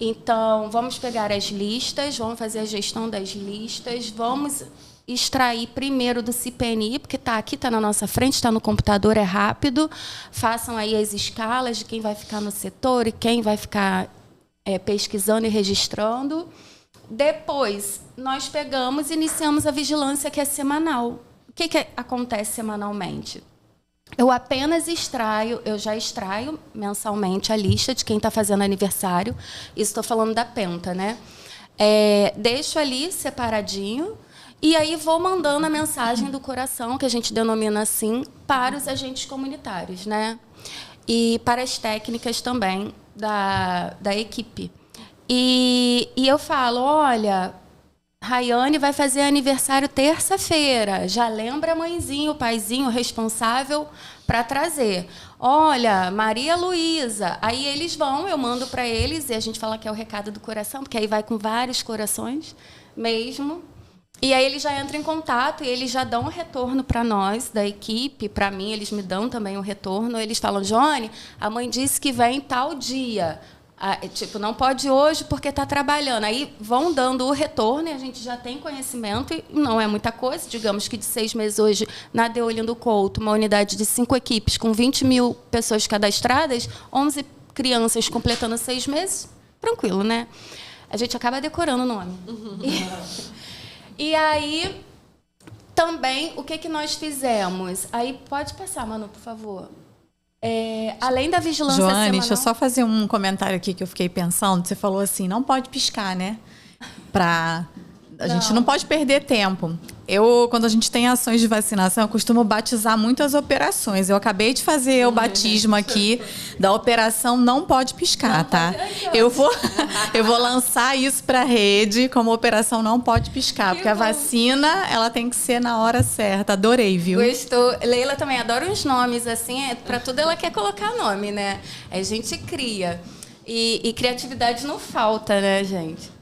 Então, vamos pegar as listas, vamos fazer a gestão das listas, vamos extrair primeiro do CPNI, porque está aqui, está na nossa frente, está no computador, é rápido. Façam aí as escalas de quem vai ficar no setor e quem vai ficar pesquisando e registrando. Depois, nós pegamos e iniciamos a vigilância, que é semanal. O que acontece semanalmente? Eu apenas eu já extraio mensalmente a lista de quem está fazendo aniversário. Isso estou falando da Penta, né? Deixo ali separadinho e aí vou mandando a mensagem do coração, que a gente denomina assim, para os agentes comunitários, né? E para as técnicas também da equipe. E eu falo, olha, Rayane vai fazer aniversário terça-feira. Já lembra a mãezinha, o paizinho responsável para trazer. Olha, Maria Luísa. Aí eles vão, eu mando para eles, e a gente fala que é o recado do coração, porque aí vai com vários corações mesmo. E aí eles já entram em contato e eles já dão um retorno para nós, da equipe. Para mim, eles me dão também um retorno. Eles falam, Joane, a mãe disse que vem tal dia. Tipo, não pode hoje porque está trabalhando. Aí vão dando o retorno e a gente já tem conhecimento e não é muita coisa. Digamos que de 6 meses hoje, na Deolindo Couto, uma unidade de 5 equipes com 20 mil pessoas cadastradas, 11 crianças completando 6 meses, tranquilo, né? A gente acaba decorando o nome. E aí, também, o que nós fizemos? Aí, pode passar, Manu, por favor. Além da vigilância Joane, semanal... deixa eu só fazer um comentário aqui que eu fiquei pensando. Você falou assim, não pode piscar, né? A gente não pode perder tempo. Quando a gente tem ações de vacinação, eu costumo batizar muitas operações. Eu acabei de fazer o batismo aqui da operação Não Pode Piscar, tá? Eu vou lançar isso para a rede como operação Não Pode Piscar, porque a vacina, ela tem que ser na hora certa. Adorei, viu? Gostou. Leila também adora os nomes, assim, para tudo ela quer colocar nome, né? A gente cria. E criatividade não falta, né, gente?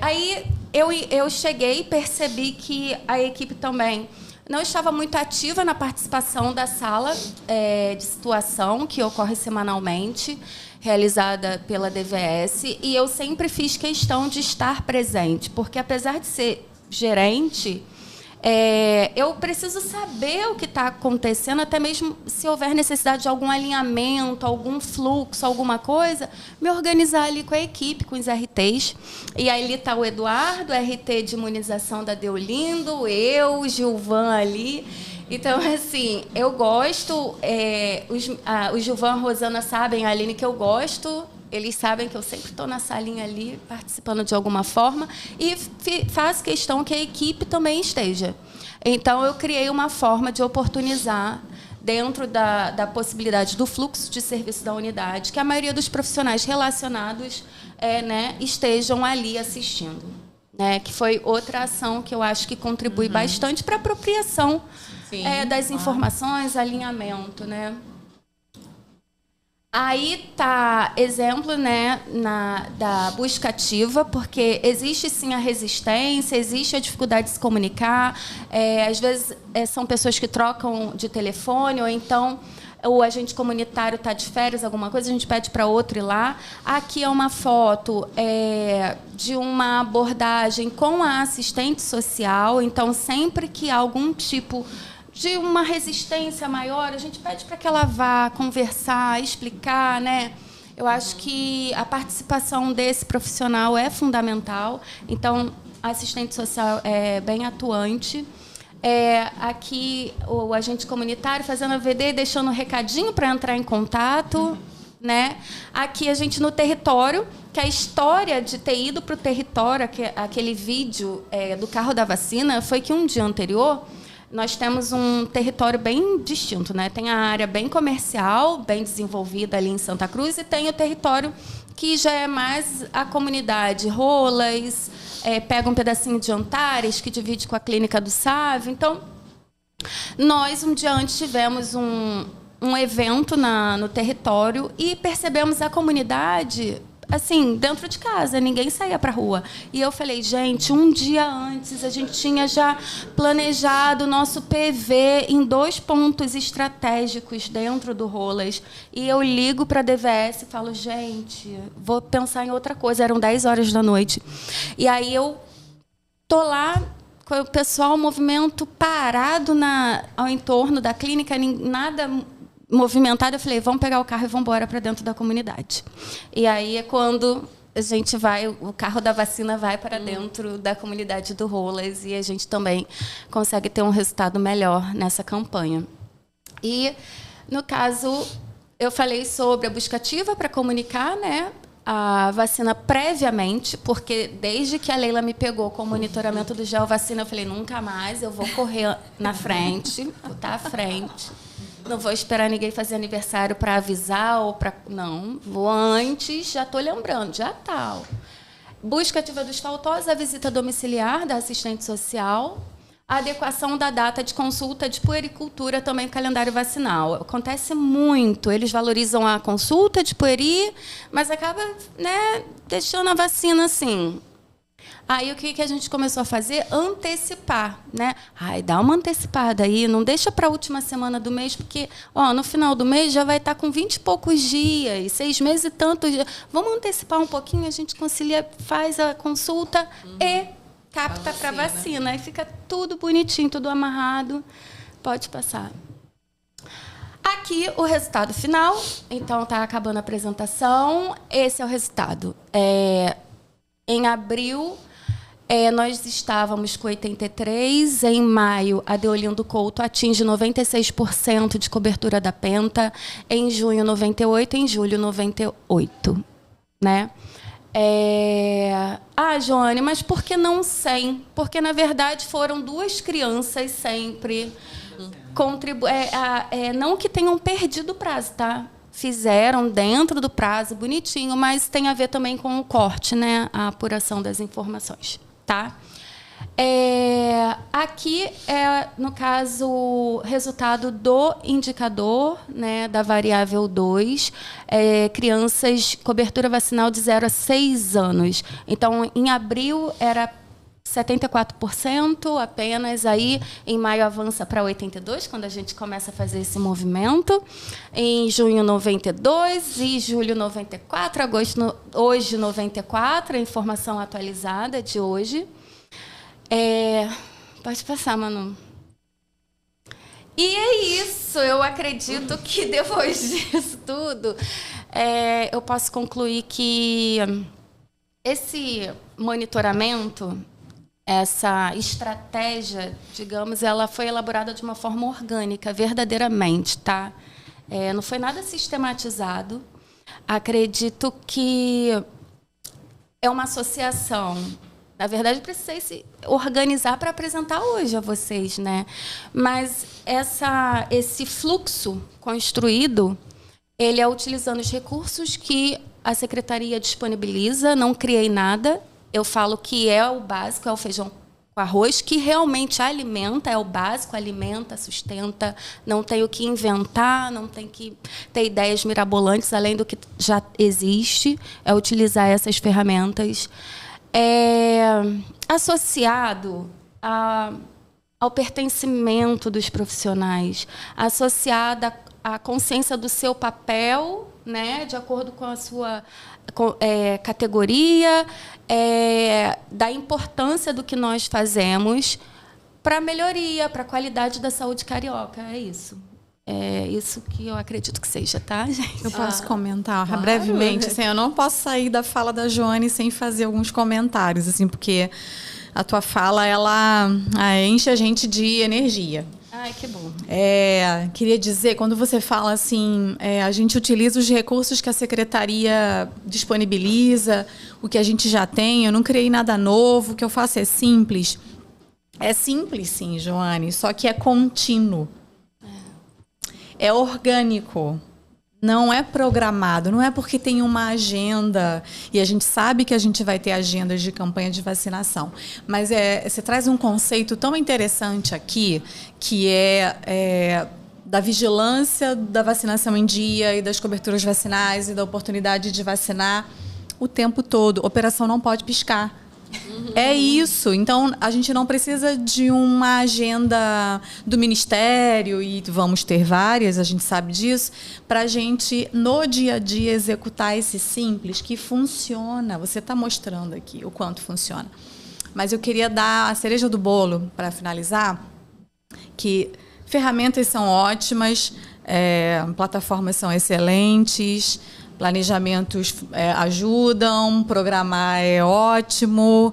Aí eu cheguei e percebi que a equipe também não estava muito ativa na participação da sala de situação, que ocorre semanalmente, realizada pela DVS, e eu sempre fiz questão de estar presente, porque, apesar de ser gerente, eu preciso saber o que está acontecendo, até mesmo se houver necessidade de algum alinhamento, algum fluxo, alguma coisa, me organizar ali com a equipe, com os RTs. E aí ali está o Eduardo, RT de imunização da Deolindo, eu, o Gilvan ali. Então, assim, eu gosto, o Gilvan e a Rosana sabem, a Aline, que eu gosto. Eles sabem que eu sempre estou na salinha ali, participando de alguma forma, e faço questão que a equipe também esteja. Então, eu criei uma forma de oportunizar, dentro da possibilidade do fluxo de serviço da unidade, que a maioria dos profissionais relacionados estejam ali assistindo. Né? Que foi outra ação que eu acho que contribui bastante para a apropriação das informações, alinhamento, né? Aí está exemplo, né, da busca ativa, porque existe sim a resistência, existe a dificuldade de se comunicar. Às vezes são pessoas que trocam de telefone, ou então o agente comunitário está de férias, alguma coisa, a gente pede para outro ir lá. Aqui é uma foto de uma abordagem com a assistente social. Então, sempre que há algum tipo de uma resistência maior, a gente pede para que ela vá conversar, explicar, né? Eu acho que a participação desse profissional é fundamental. Então, a assistente social é bem atuante. Aqui, o agente comunitário fazendo a VD, deixando um recadinho para entrar em contato. Né? Aqui, a gente no território, que a história de ter ido para o território, aquele vídeo do carro da vacina, foi que um dia anterior nós temos um território bem distinto, né? Tem a área bem comercial, bem desenvolvida ali em Santa Cruz, e tem o território que já é mais a comunidade, Rolas, pega um pedacinho de Antares, que divide com a clínica do Sávio. Então, nós, um dia antes, tivemos um evento no território e percebemos a comunidade assim, dentro de casa, ninguém saía para a rua. E eu falei, gente, um dia antes a gente tinha já planejado o nosso PV em 2 pontos estratégicos dentro do Rolas. E eu ligo para a DVS e falo, gente, vou pensar em outra coisa. Eram 10 horas da noite. E aí eu tô lá com o pessoal, o movimento parado ao entorno da clínica, nada movimentado. Eu falei, vamos pegar o carro e vamos embora para dentro da comunidade. E aí é quando a gente vai, o carro da vacina vai para dentro da comunidade do Rolas, e a gente também consegue ter um resultado melhor nessa campanha. E, no caso, eu falei sobre a busca ativa para comunicar, né, a vacina previamente, porque desde que a Leila me pegou com o monitoramento do gel vacina, eu falei, nunca mais, eu vou correr na frente, vou estar à frente. Não vou esperar ninguém fazer aniversário para avisar ou para... Não, vou antes, já estou lembrando, já está. Busca ativa dos faltosos, a visita domiciliar da assistente social, a adequação da data de consulta de puericultura, também calendário vacinal. Acontece muito, eles valorizam a consulta de pueri, mas acaba, né, deixando a vacina assim. Aí o que a gente começou a fazer? Antecipar, né? Ai, dá uma antecipada aí, não deixa para a última semana do mês, porque no final do mês já vai estar com 20 e poucos dias, 6 meses e tantos dias. Vamos antecipar um pouquinho, a gente concilia, faz a consulta e capta para vacina. Aí fica tudo bonitinho, tudo amarrado. Pode passar. Aqui o resultado final. Então, está acabando a apresentação. Esse é o resultado. Em abril, nós estávamos com 83%. Em maio, a Deolindo Couto atinge 96% de cobertura da penta. Em junho, 98%. Em julho, 98%. Né? Joane, mas por que não 100? Porque, na verdade, foram 2 crianças sempre. Não que tenham perdido o prazo, tá? Fizeram dentro do prazo, bonitinho, mas tem a ver também com o corte, né? A apuração das informações, tá? Aqui no caso, resultado do indicador, né, da variável 2, crianças, cobertura vacinal de 0 a 6 anos. Então, em abril, era 74% apenas, aí em maio avança para 82%, quando a gente começa a fazer esse movimento. Em junho, 92%, e julho, 94%, agosto, hoje, 94%, a informação atualizada de hoje. Pode passar, Manu. E é isso, eu acredito que depois disso tudo, eu posso concluir que esse monitoramento, essa estratégia, digamos, ela foi elaborada de uma forma orgânica, verdadeiramente, tá? Não foi nada sistematizado. Acredito que é uma associação. Na verdade, precisei se organizar para apresentar hoje a vocês, né? Mas esse fluxo construído, ele é utilizando os recursos que a Secretaria disponibiliza. Não criei nada. Eu falo que é o básico, é o feijão com arroz, que realmente alimenta, é o básico, alimenta, sustenta, não tem o que inventar, não tem que ter ideias mirabolantes, além do que já existe, é utilizar essas ferramentas. Associado ao pertencimento dos profissionais, associado à consciência do seu papel, né, de acordo com a sua categoria, da importância do que nós fazemos para a melhoria, para a qualidade da saúde carioca. É isso. É isso que eu acredito que seja, tá, gente? Eu posso comentar brevemente. Assim, eu não posso sair da fala da Joane sem fazer alguns comentários, assim, porque a tua fala, ela enche a gente de energia. Ai, que bom. Queria dizer, quando você fala assim, a gente utiliza os recursos que a Secretaria disponibiliza, o que a gente já tem, eu não criei nada novo, o que eu faço é simples. É simples, sim, Joane, só que é contínuo. É orgânico. Não é programado, não é porque tem uma agenda e a gente sabe que a gente vai ter agendas de campanha de vacinação. Mas você traz um conceito tão interessante aqui, que da vigilância da vacinação em dia e das coberturas vacinais e da oportunidade de vacinar o tempo todo. Operação não pode piscar. É isso. Então, a gente não precisa de uma agenda do Ministério, e vamos ter várias, a gente sabe disso, para a gente, no dia a dia, executar esse simples que funciona. Você está mostrando aqui o quanto funciona. Mas eu queria dar a cereja do bolo, para finalizar, que ferramentas são ótimas, plataformas são excelentes, planejamentos ajudam, programar é ótimo,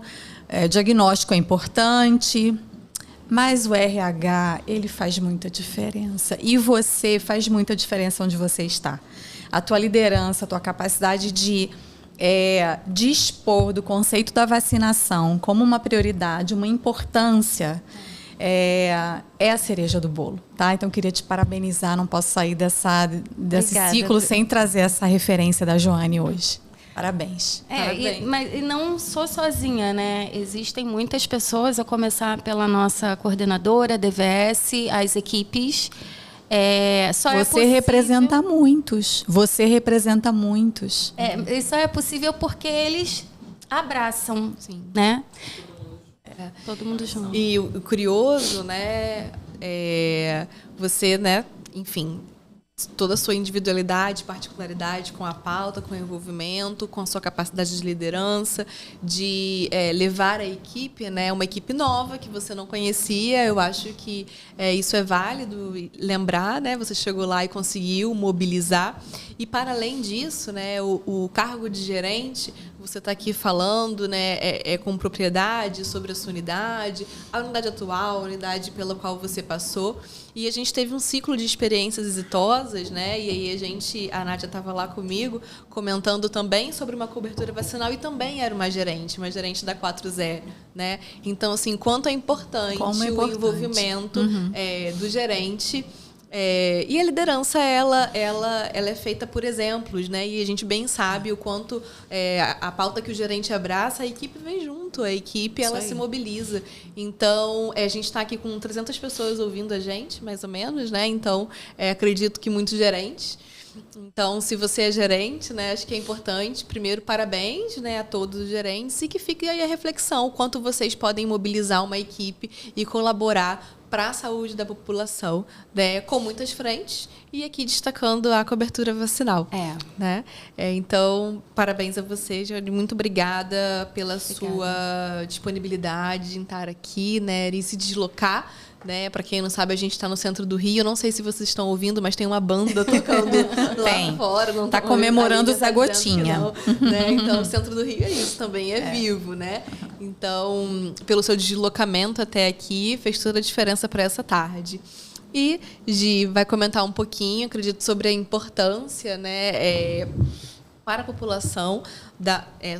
diagnóstico é importante, mas o RH, ele faz muita diferença. E você faz muita diferença onde você está. A tua liderança, a tua capacidade de dispor do conceito da vacinação como uma prioridade, uma importância, é a cereja do bolo, tá? Então, queria te parabenizar, não posso sair desse ciclo sem trazer essa referência da Joane hoje. Parabéns. Parabéns. Mas não sou sozinha, né? Existem muitas pessoas, a começar pela nossa coordenadora, DVS, as equipes. Você representa muitos. Você representa muitos. Isso é possível porque eles abraçam, Sim. né? Todo mundo junto. E o curioso, né, você, né, enfim, toda a sua individualidade, particularidade com a pauta, com o envolvimento, com a sua capacidade de liderança, de levar a equipe, né, uma equipe nova que você não conhecia. Eu acho que isso é válido lembrar, né? Você chegou lá e conseguiu mobilizar. E para além disso, né, o cargo de gerente, você está aqui falando, né, com propriedade sobre a sua unidade, a unidade atual, a unidade pela qual você passou. E a gente teve um ciclo de experiências exitosas, né? E aí a Nádia estava lá comigo, comentando também sobre uma cobertura vacinal e também era uma gerente da 4.0, né? Então, assim, quanto é importante o envolvimento do gerente. E a liderança, ela é feita por exemplos, né? E a gente bem sabe o quanto a pauta que o gerente abraça, a equipe vem junto, a equipe ela se mobiliza. Então, a gente está aqui com 300 pessoas ouvindo a gente, mais ou menos, né? Então, acredito que muitos gerentes. Então, se você é gerente, né, acho que é importante, primeiro, parabéns, né, a todos os gerentes, e que fique aí a reflexão, o quanto vocês podem mobilizar uma equipe e colaborar para a saúde da população, né, com muitas frentes, e aqui destacando a cobertura vacinal. Né? Então, parabéns a você, Joane, muito obrigada pela sua disponibilidade em estar aqui, né, e se deslocar. Né? Para quem não sabe, a gente está no centro do Rio. Eu não sei se vocês estão ouvindo, mas tem uma banda tocando lá fora. Não está comemorando o Zé Gotinha. Né? Então, o centro do Rio é isso, também é vivo. Né? Então, pelo seu deslocamento até aqui, fez toda a diferença para essa tarde. E Gi vai comentar um pouquinho, acredito, sobre a importância, né, para a população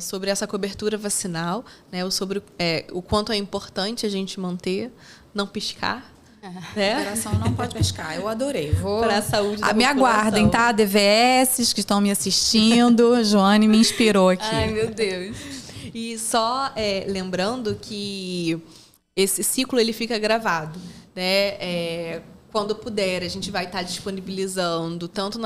sobre essa cobertura vacinal, né, sobre o quanto é importante a gente manter, não piscar. A operação não pode piscar. Eu adorei. Para a saúde da população. Me aguardem, tá? DVS que estão me assistindo. Joane me inspirou aqui. Ai, meu Deus. E só lembrando que esse ciclo ele fica gravado, né? Quando puder, a gente vai estar disponibilizando tanto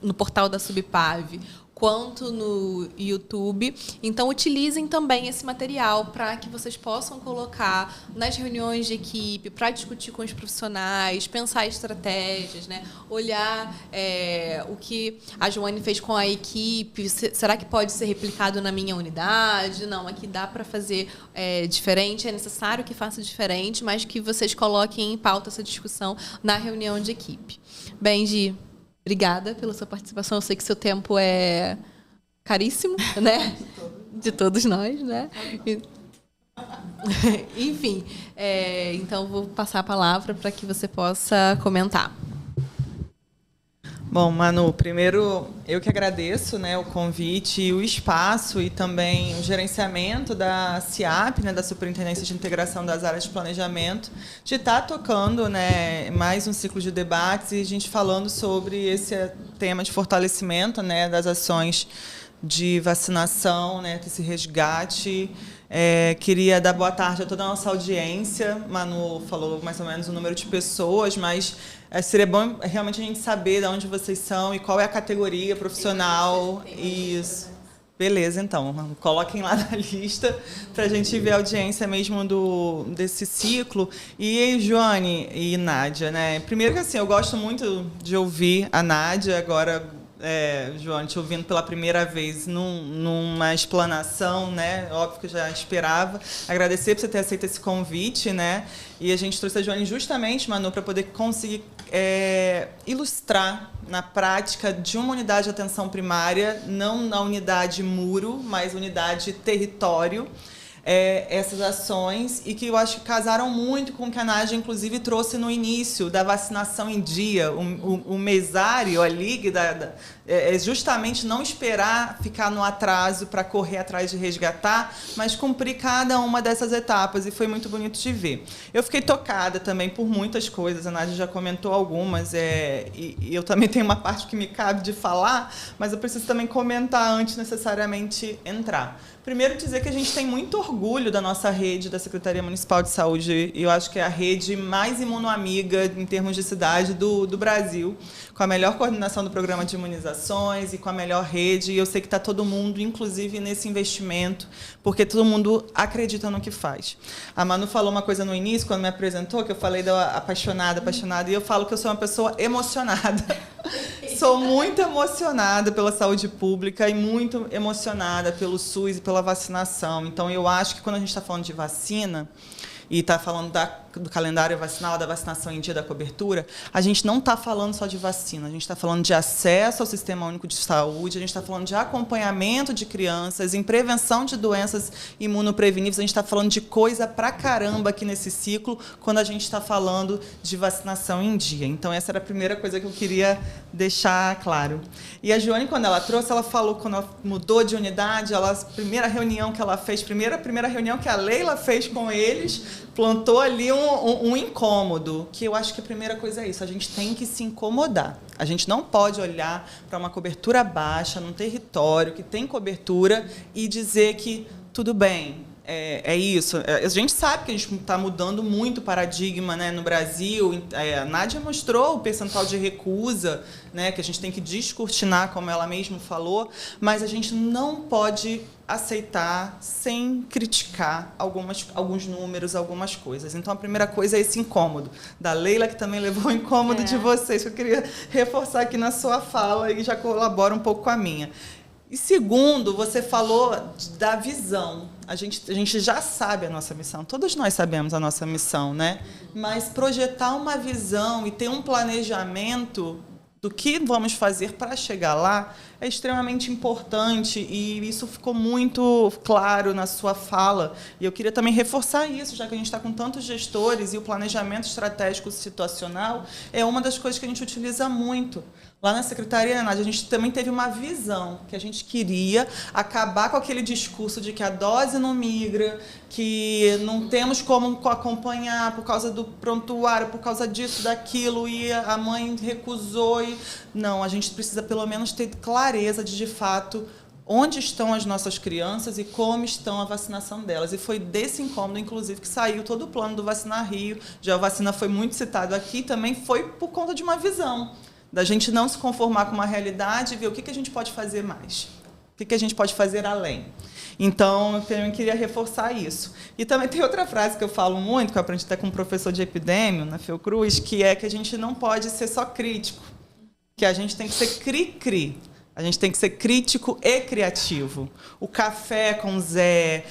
no portal da Subpav quanto no YouTube. Então, utilizem também esse material para que vocês possam colocar nas reuniões de equipe, para discutir com os profissionais, pensar estratégias, né? Olhar o que a Joane fez com a equipe. Será que pode ser replicado na minha unidade? Não, aqui dá para fazer diferente, é necessário que faça diferente, mas que vocês coloquem em pauta essa discussão na reunião de equipe. Bem, Gi, obrigada pela sua participação. Eu sei que seu tempo é caríssimo, né? De todos nós, né? Enfim, então vou passar a palavra para que você possa comentar. Bom, Manu, primeiro eu que agradeço, né, o convite e o espaço e também o gerenciamento da SIAP, né, da Superintendência de Integração das Áreas de Planejamento, de estar tocando, né, mais um ciclo de debates e a gente falando sobre esse tema de fortalecimento, né, das ações de vacinação, né, esse resgate. Queria dar boa tarde a toda a nossa audiência. Manu falou mais ou menos o número de pessoas, mas seria bom realmente a gente saber de onde vocês são e qual é a categoria profissional. Isso. Beleza, então. Coloquem lá na lista para a gente ver a audiência mesmo desse ciclo. E Joane e Nádia, né? Primeiro que assim, eu gosto muito de ouvir a Nádia, agora Joane, te ouvindo pela primeira vez numa explanação, né? Óbvio que eu já esperava. Agradecer por você ter aceito esse convite, né? E a gente trouxe a Joane justamente, Manu, para poder conseguir ilustrar na prática de uma unidade de atenção primária, não na unidade muro, mas unidade território, essas ações, e que eu acho que casaram muito com o que a Nádia, inclusive, trouxe no início da vacinação em dia. O mesário, a liga, justamente não esperar ficar no atraso para correr atrás de resgatar, mas cumprir cada uma dessas etapas, e foi muito bonito de ver. Eu fiquei tocada também por muitas coisas, a Nádia já comentou algumas, e eu também tenho uma parte que me cabe de falar, mas eu preciso também comentar antes necessariamente entrar. Primeiro, dizer que a gente tem muito orgulho da nossa rede, da Secretaria Municipal de Saúde. Eu acho que é a rede mais imunoamiga em termos de cidade do Brasil, com a melhor coordenação do programa de imunizações e com a melhor rede. E eu sei que está todo mundo, inclusive, nesse investimento, porque todo mundo acredita no que faz. A Manu falou uma coisa no início, quando me apresentou, que eu falei da apaixonada, e eu falo que eu sou uma pessoa emocionada. Sou muito emocionada pela saúde pública e muito emocionada pelo SUS e pela vacinação. Então, eu acho que quando a gente está falando de vacina e está falando do calendário vacinal, da vacinação em dia da cobertura, a gente não está falando só de vacina, a gente está falando de acesso ao Sistema Único de Saúde, a gente está falando de acompanhamento de crianças, em prevenção de doenças imunopreveníveis, a gente está falando de coisa pra caramba aqui nesse ciclo, quando a gente está falando de vacinação em dia. Então, essa era a primeira coisa que eu queria deixar claro. E a Joane, quando ela trouxe, ela falou, quando ela mudou de unidade, a primeira reunião que ela fez, primeira reunião que a Leila fez com eles, plantou ali um incômodo, que eu acho que a primeira coisa é isso, a gente tem que se incomodar. A gente não pode olhar para uma cobertura baixa, num território que tem cobertura, e dizer que tudo bem, é isso. A gente sabe que a gente está mudando muito o paradigma, né, no Brasil. A Nádia mostrou o percentual de recusa, né, que a gente tem que descortinar, como ela mesma falou, mas a gente não pode aceitar sem criticar alguns números, algumas coisas. Então, a primeira coisa é esse incômodo. Da Leila, que também levou o incômodo de vocês, que eu queria reforçar aqui na sua fala e já colabora um pouco com a minha. E segundo, você falou da visão. A gente já sabe a nossa missão, todos nós sabemos a nossa missão, né? Mas projetar uma visão e ter um planejamento do que vamos fazer para chegar lá é extremamente importante, e isso ficou muito claro na sua fala. E eu queria também reforçar isso, já que a gente está com tantos gestores, e o planejamento estratégico situacional é uma das coisas que a gente utiliza muito. Lá na Secretaria, Nádia, a gente também teve uma visão, que a gente queria acabar com aquele discurso de que a dose não migra, que não temos como acompanhar por causa do prontuário, por causa disso, daquilo, e a mãe recusou. Não, a gente precisa pelo menos ter clareza de fato, onde estão as nossas crianças e como estão a vacinação delas. E foi desse incômodo, inclusive, que saiu todo o plano do Vacinar Rio. Já a vacina foi muito citado aqui, também foi por conta de uma visão, da gente não se conformar com uma realidade e ver o que a gente pode fazer mais, o que a gente pode fazer além. Então, eu também queria reforçar isso. E também tem outra frase que eu falo muito, que eu aprendi até com um professor de epidêmio, na Fiocruz, que é que a gente não pode ser só crítico, que a gente tem que ser cri-cri. A gente tem que ser crítico e criativo. O café com Zé,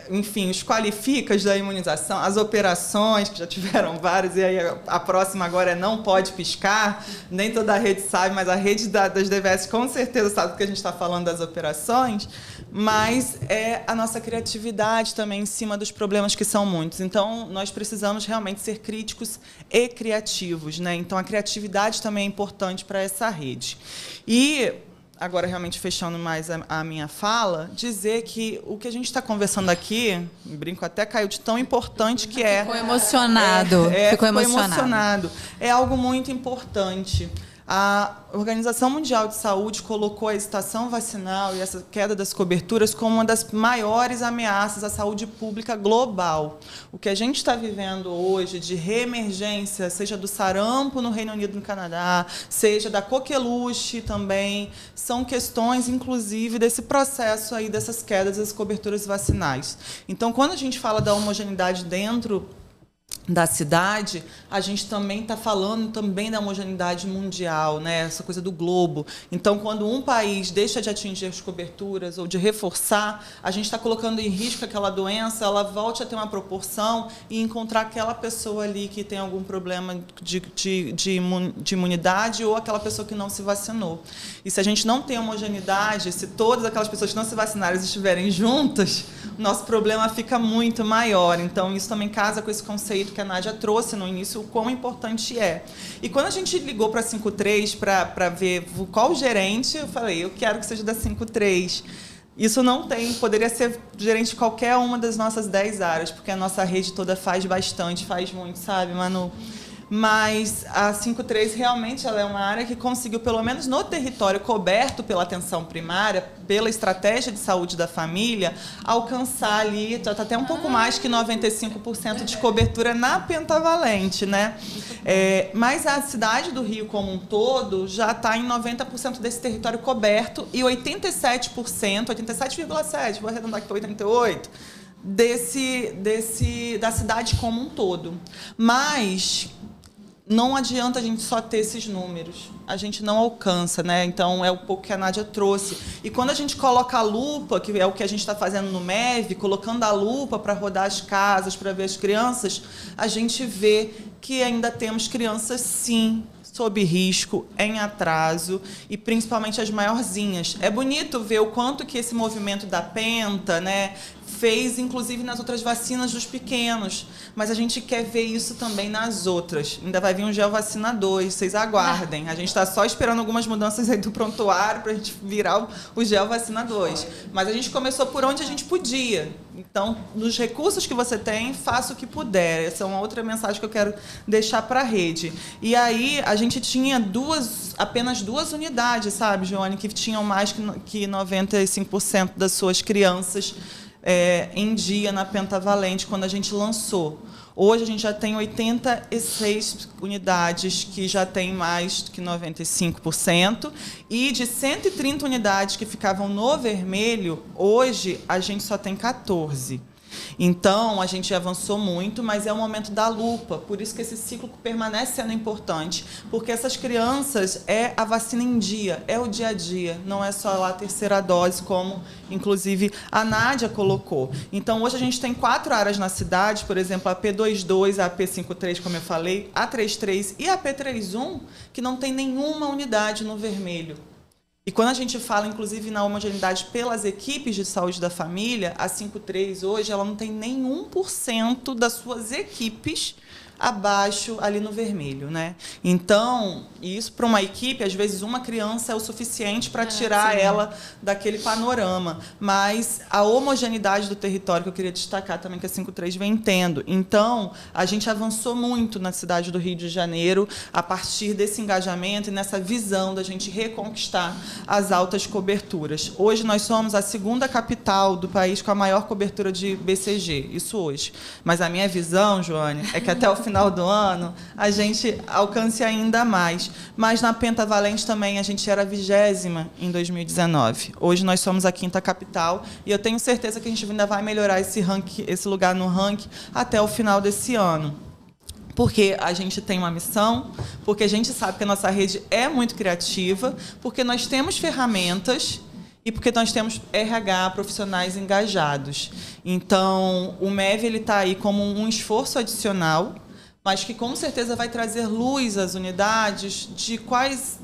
enfim, os qualificas da imunização, as operações, que já tiveram várias, e aí a próxima agora é não pode piscar. Nem toda a rede sabe, mas a rede das DVS com certeza sabe do que a gente está falando das operações. Mas é a nossa criatividade também em cima dos problemas, que são muitos. Então, nós precisamos realmente ser críticos e criativos, né? Então, a criatividade também é importante para essa rede. E agora, realmente fechando mais a minha fala, dizer que o que a gente está conversando aqui, brinco, até caiu de tão importante que é... Ficou emocionado. Ficou emocionado. É algo muito importante. A Organização Mundial de Saúde colocou a hesitação vacinal e essa queda das coberturas como uma das maiores ameaças à saúde pública global. O que a gente está vivendo hoje de reemergência, seja do sarampo no Reino Unido e no Canadá, seja da coqueluche também, são questões, inclusive, desse processo aí, dessas quedas das coberturas vacinais. Então, quando a gente fala da homogeneidade dentro da cidade, a gente também está falando também da homogeneidade mundial, né? Essa coisa do globo. Então, quando um país deixa de atingir as coberturas ou de reforçar, a gente está colocando em risco que aquela doença ela volte a ter uma proporção e encontrar aquela pessoa ali que tem algum problema de imunidade ou aquela pessoa que não se vacinou. E se a gente não tem homogeneidade, se todas aquelas pessoas que não se vacinaram estiverem juntas, o nosso problema fica muito maior. Então, isso também casa com esse conceito que a Nádia trouxe no início, o quão importante é. E quando a gente ligou para a 53 para ver qual gerente, eu falei, eu quero que seja da 53. Isso não tem, poderia ser gerente de qualquer uma das nossas 10 áreas, porque a nossa rede toda faz bastante, faz muito, sabe, Manu? mas a 53 realmente ela é uma área que conseguiu, pelo menos no território coberto pela atenção primária, pela estratégia de saúde da família, alcançar ali, está até um pouco mais que 95% de cobertura na pentavalente, né? Mas a cidade do Rio como um todo já está em 90% desse território coberto e 87,7%, vou arredondar aqui para 88%, da cidade como um todo. Mas não adianta a gente só ter esses números. A gente não alcança, né? Então, é um pouco que a Nádia trouxe. E quando a gente coloca a lupa, que é o que a gente está fazendo no MEV, colocando a lupa para rodar as casas, para ver as crianças, a gente vê que ainda temos crianças, sim, sob risco, em atraso, e principalmente as maiorzinhas. É bonito ver o quanto que esse movimento da Penta, né, fez, inclusive, nas outras vacinas dos pequenos. Mas a gente quer ver isso também nas outras. Ainda vai vir um gel vacina 2, vocês aguardem. A gente está só esperando algumas mudanças aí do prontuário para a gente virar o gel vacina 2. Mas a gente começou por onde a gente podia. Então, nos recursos que você tem, faça o que puder. Essa é uma outra mensagem que eu quero deixar para a rede. E aí, a gente tinha apenas 2 unidades, sabe, Joane, que tinham mais que 95% das suas crianças em dia na pentavalente quando a gente lançou. Hoje a gente já tem 86 unidades que já tem mais que 95%, e de 130 unidades que ficavam no vermelho, hoje a gente só tem 14. Então, a gente avançou muito, mas é o momento da lupa. Por isso que esse ciclo permanece sendo importante, porque essas crianças é a vacina em dia, é o dia a dia, não é só lá a terceira dose, como, inclusive, a Nádia colocou. Então, hoje a gente tem 4 áreas na cidade, por exemplo, a P22, a P53, como eu falei, a 33 e a P31, que não tem nenhuma unidade no vermelho. E quando a gente fala, inclusive, na homogeneidade pelas equipes de saúde da família, a 53 hoje ela não tem nem 1% das suas equipes abaixo ali no vermelho, né? Então, isso para uma equipe, às vezes uma criança é o suficiente para tirar ela daquele panorama. Mas a homogeneidade do território que eu queria destacar também, que a 53 vem tendo. Então, a gente avançou muito na cidade do Rio de Janeiro a partir desse engajamento e nessa visão da gente reconquistar as altas coberturas. Hoje nós somos a 2ª capital do país com a maior cobertura de BCG, isso hoje. Mas a minha visão, Joane, é que até o final do ano a gente alcance ainda mais. Mas na pentavalente também a gente era a 20ª em 2019. Hoje nós somos a 5ª capital e eu tenho certeza que a gente ainda vai melhorar esse lugar no ranking até o final desse ano. Porque a gente tem uma missão, porque a gente sabe que a nossa rede é muito criativa, porque nós temos ferramentas e porque nós temos RH, profissionais engajados. Então, o MEV está aí como um esforço adicional, mas que com certeza vai trazer luz às unidades de quais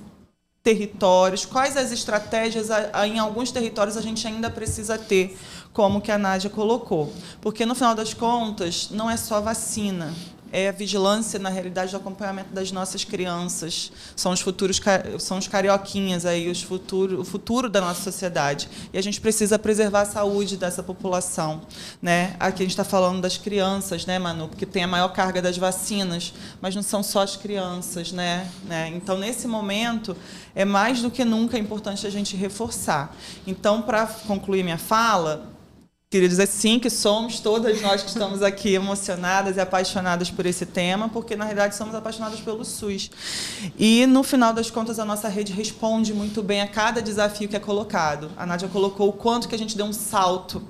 territórios, quais as estratégias em alguns territórios a gente ainda precisa ter, como que a Nádia colocou. Porque, no final das contas, não é só vacina. É a vigilância, na realidade, do acompanhamento das nossas crianças. São os carioquinhas aí, o futuro da nossa sociedade. E a gente precisa preservar a saúde dessa população, né? Aqui a gente está falando das crianças, né, Manu? Porque tem a maior carga das vacinas, mas não são só as crianças, né? Então, nesse momento, é mais do que nunca importante a gente reforçar. Então, para concluir minha fala, queria dizer, sim, que somos todas nós que estamos aqui emocionadas e apaixonadas por esse tema, porque, na realidade, somos apaixonadas pelo SUS. E, no final das contas, a nossa rede responde muito bem a cada desafio que é colocado. A Nádia colocou o quanto que a gente deu um salto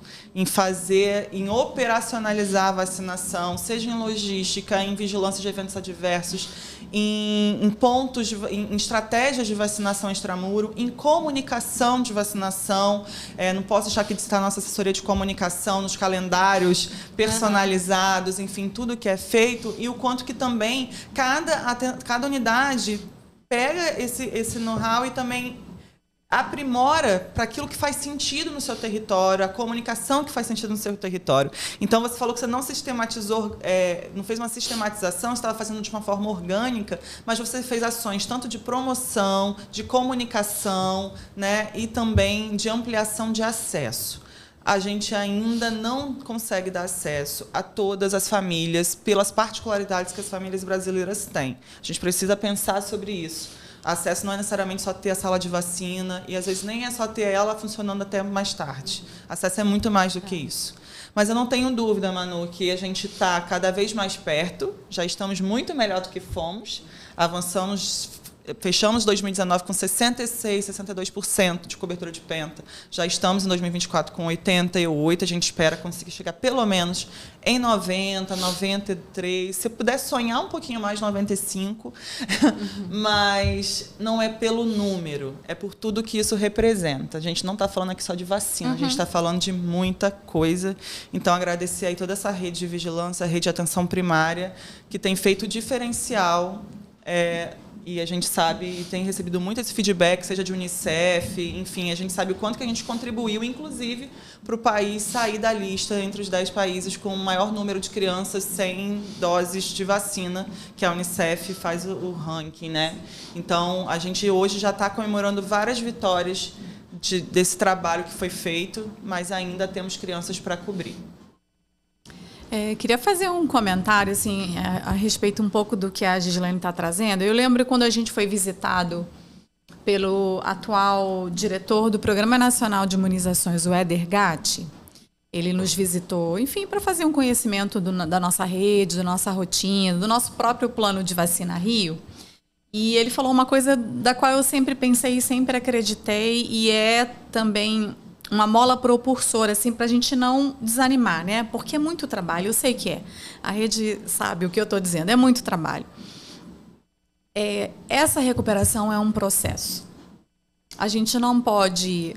em operacionalizar a vacinação, seja em logística, em vigilância de eventos adversos, em estratégias de vacinação extramuro, em comunicação de vacinação. Não posso deixar aqui de citar a nossa assessoria de comunicação, nos calendários personalizados, enfim, tudo que é feito, e o quanto que também cada unidade pega esse know-how e também aprimora para aquilo que faz sentido no seu território, a comunicação que faz sentido no seu território. Então, você falou que você não sistematizou, não fez uma sistematização, você estava fazendo de uma forma orgânica, mas você fez ações tanto de promoção, de comunicação, né, e também de ampliação de acesso. a gente ainda não consegue dar acesso a todas as famílias pelas particularidades que as famílias brasileiras têm. A gente precisa pensar sobre isso. Acesso não é necessariamente só ter a sala de vacina e, às vezes, nem é só ter ela funcionando até mais tarde. Acesso é muito mais do que isso. Mas eu não tenho dúvida, Manu, que a gente está cada vez mais perto, já estamos muito melhor do que fomos, fechamos 2019 com 66%, 62% de cobertura de penta. Já estamos em 2024 com 88%. A gente espera conseguir chegar pelo menos em 90%, 93%. Se eu puder sonhar um pouquinho mais, 95%. Mas não é pelo número, é por tudo que isso representa. A gente não está falando aqui só de vacina, a gente está falando de muita coisa. Então, agradecer aí toda essa rede de vigilância, a rede de atenção primária, que tem feito diferencial. E a gente sabe e tem recebido muito esse feedback, seja de Unicef, enfim, a gente sabe o quanto que a gente contribuiu, inclusive, para o país sair da lista entre os 10 países com o maior número de crianças sem doses de vacina, que a Unicef faz o ranking, né? Então, a gente hoje já está comemorando várias vitórias desse trabalho que foi feito, mas ainda temos crianças para cobrir. Queria fazer um comentário assim, a respeito um pouco do que a Gislaine está trazendo. Eu lembro quando a gente foi visitado pelo atual diretor do Programa Nacional de Imunizações, o Éder Gatti. Ele nos visitou, enfim, para fazer um conhecimento da nossa rede, da nossa rotina, do nosso próprio plano de vacina Rio. E ele falou uma coisa da qual eu sempre pensei e sempre acreditei, e é também uma mola propulsora, assim, para a gente não desanimar, né? Porque é muito trabalho, eu sei que é. A rede sabe o que eu estou dizendo, é muito trabalho. Essa recuperação é um processo. A gente não pode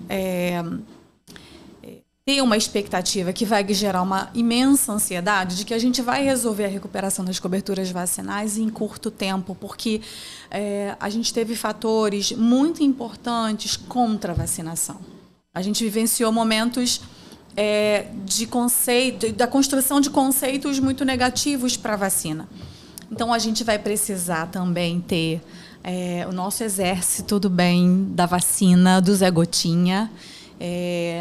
ter uma expectativa que vai gerar uma imensa ansiedade de que a gente vai resolver a recuperação das coberturas vacinais em curto tempo, porque a gente teve fatores muito importantes contra a vacinação. A gente vivenciou momentos da construção de conceitos muito negativos para a vacina. Então, a gente vai precisar também ter o nosso exército do bem da vacina, do Zé Gotinha,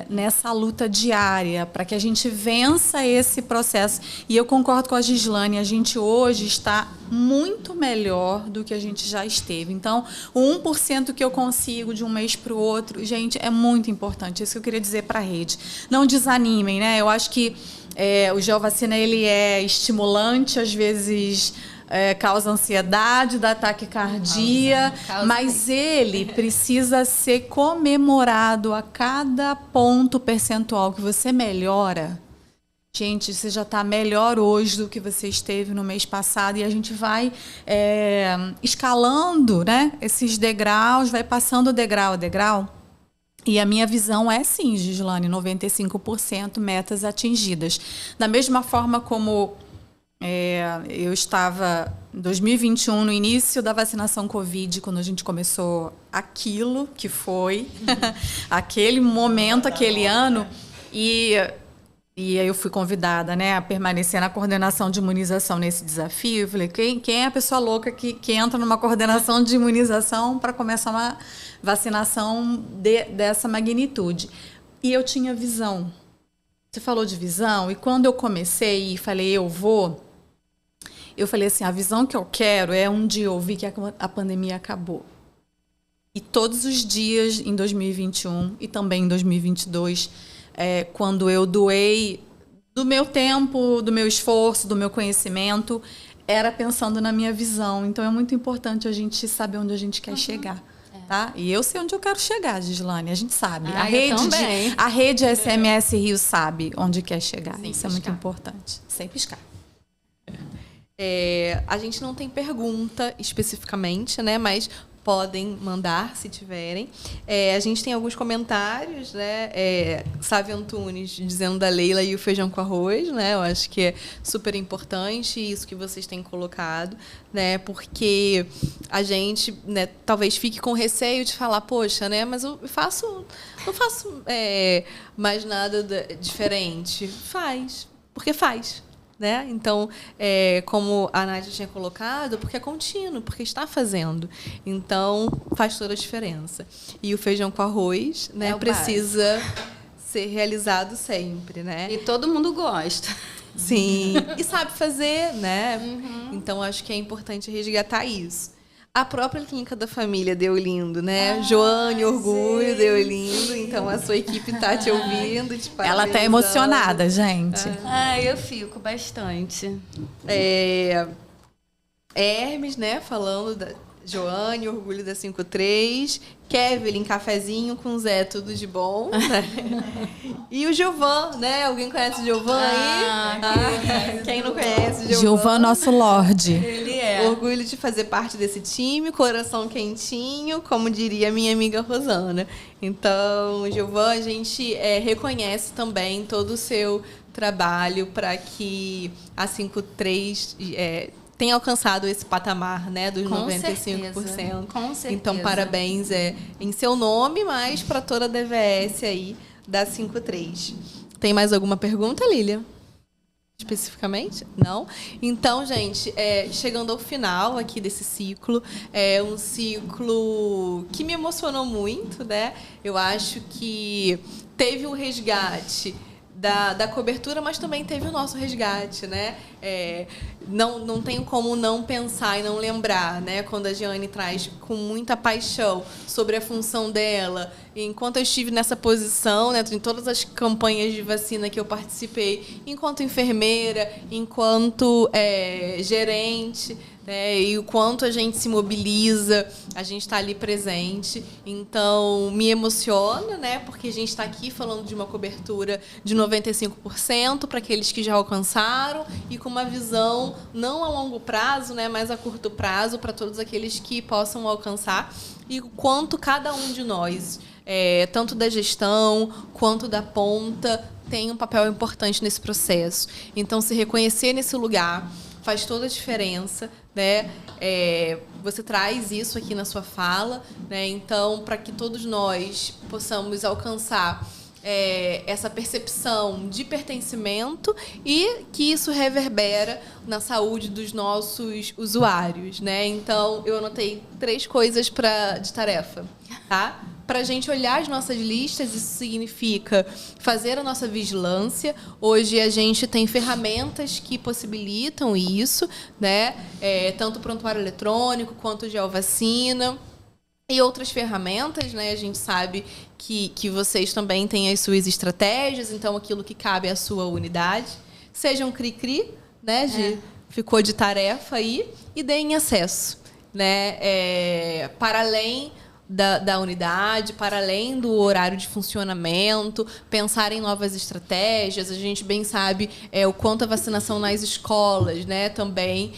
nessa luta diária, para que a gente vença esse processo. E eu concordo com a Gislaine, a gente hoje está muito melhor do que a gente já esteve. Então, o 1% que eu consigo de um mês para o outro, gente, é muito importante. Isso que eu queria dizer para a rede. Não desanimem, né? Eu acho que o GeoVacina, ele é estimulante, às vezes causa ansiedade, dá taquicardia, mas ele precisa ser comemorado a cada ponto percentual que você melhora. Gente, você já está melhor hoje do que você esteve no mês passado, e a gente vai escalando, né, esses degraus, vai passando degrau a degrau. E a minha visão é, sim, Gislaine, 95% metas atingidas. Da mesma forma como eu estava em 2021, no início da vacinação Covid, quando a gente começou aquilo que foi, aquele momento, aquele ano, e aí eu fui convidada, né, a permanecer na coordenação de imunização nesse desafio. Eu falei, quem é a pessoa louca que entra numa coordenação de imunização para começar uma vacinação dessa magnitude? E eu tinha visão. Você falou de visão, e quando eu comecei e falei, eu falei assim, a visão que eu quero é um dia ouvir que a pandemia acabou. E todos os dias em 2021 e também em 2022, quando eu doei do meu tempo, do meu esforço, do meu conhecimento, era pensando na minha visão. Então, é muito importante a gente saber onde a gente quer chegar. Tá? E eu sei onde eu quero chegar, Gislaine, a gente sabe. A rede SMS Rio sabe onde quer chegar. Sem Isso piscar. É muito importante. Sem piscar. A gente não tem pergunta especificamente, né? Mas podem mandar se tiverem. A gente tem alguns comentários, né? Sávio Antunes dizendo da Leila e o feijão com arroz, né? Eu acho que é super importante isso que vocês têm colocado, né? Porque a gente, né, talvez fique com receio de falar, poxa, né? Mas eu não faço mais nada diferente. Faz, porque faz. Né? Então, como a Nádia tinha colocado, porque é contínuo, porque está fazendo. Então, faz toda a diferença. E o feijão com arroz, né, precisa ser realizado sempre, né? E todo mundo gosta. Sim, e sabe fazer, né? Então, acho que é importante resgatar isso. A própria Clínica da Família deu lindo, né? Joane, orgulho, deu lindo. Então, a sua equipe tá te ouvindo, te Ela tá parabenizando. emocionada, gente. Eu fico bastante. Hermes, né? Falando da Joane, orgulho da 53. Kevin, cafezinho com Zé, tudo de bom. Né? E o Giovan, né? Alguém conhece o Giovan aí? Quem não conhece o Giovan? Giovan, nosso Lorde. Ele é. Orgulho de fazer parte desse time, coração quentinho, como diria minha amiga Rosana. Então, Giovan, a gente reconhece também todo o seu trabalho para que a 53 tem alcançado esse patamar, né, dos Com 95%. certeza, com certeza. Então, parabéns em seu nome, mas para toda a DVS aí da 53. Tem mais alguma pergunta, Lília? Especificamente? Não? Então, gente, chegando ao final aqui desse ciclo, é um ciclo que me emocionou muito, né? Eu acho que teve um resgate da cobertura, mas também teve o nosso resgate, né? Não tenho como não pensar e não lembrar, né? Quando a Jeane traz com muita paixão sobre a função dela. Enquanto eu estive nessa posição, né, em todas as campanhas de vacina que eu participei, enquanto enfermeira, enquanto gerente, né, e o quanto a gente se mobiliza, a gente está ali presente. Então, me emociona, né, porque a gente está aqui falando de uma cobertura de 95% para aqueles que já alcançaram e com uma visão não a longo prazo, né, mas a curto prazo para todos aqueles que possam alcançar. E o quanto cada um de nós, tanto da gestão quanto da ponta, tem um papel importante nesse processo. Então, se reconhecer nesse lugar faz toda a diferença, né? Você traz isso aqui na sua fala, né? Então, para que todos nós possamos alcançar essa percepção de pertencimento e que isso reverbera na saúde dos nossos usuários, né? Então, eu anotei 3 coisas de tarefa, tá? Para a gente olhar as nossas listas, isso significa fazer a nossa vigilância. Hoje a gente tem ferramentas que possibilitam isso, né? Tanto o prontuário eletrônico quanto o geovacina. E outras ferramentas, né? A gente sabe que vocês também têm as suas estratégias, então aquilo que cabe à sua unidade. Seja um cri-cri, né? Ficou de tarefa aí, e deem acesso, né? Para além da unidade, para além do horário de funcionamento, pensar em novas estratégias. A gente bem sabe o quanto a vacinação nas escolas, né, também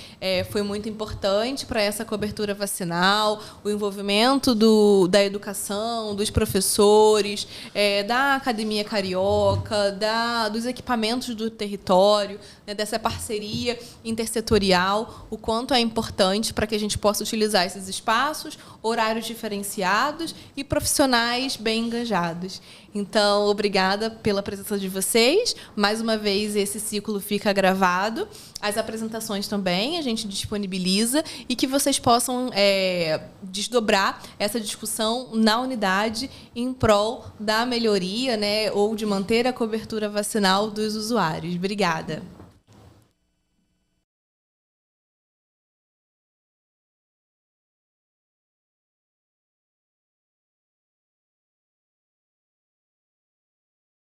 foi muito importante para essa cobertura vacinal, o envolvimento da educação, dos professores, da Academia Carioca, dos equipamentos do território, né, dessa parceria intersetorial, o quanto é importante para que a gente possa utilizar esses espaços, horários diferenciados e profissionais bem engajados. Então, obrigada pela presença de vocês. Mais uma vez, esse ciclo fica gravado. As apresentações também a gente disponibiliza e que vocês possam desdobrar essa discussão na unidade em prol da melhoria, né, ou de manter a cobertura vacinal dos usuários. Obrigada.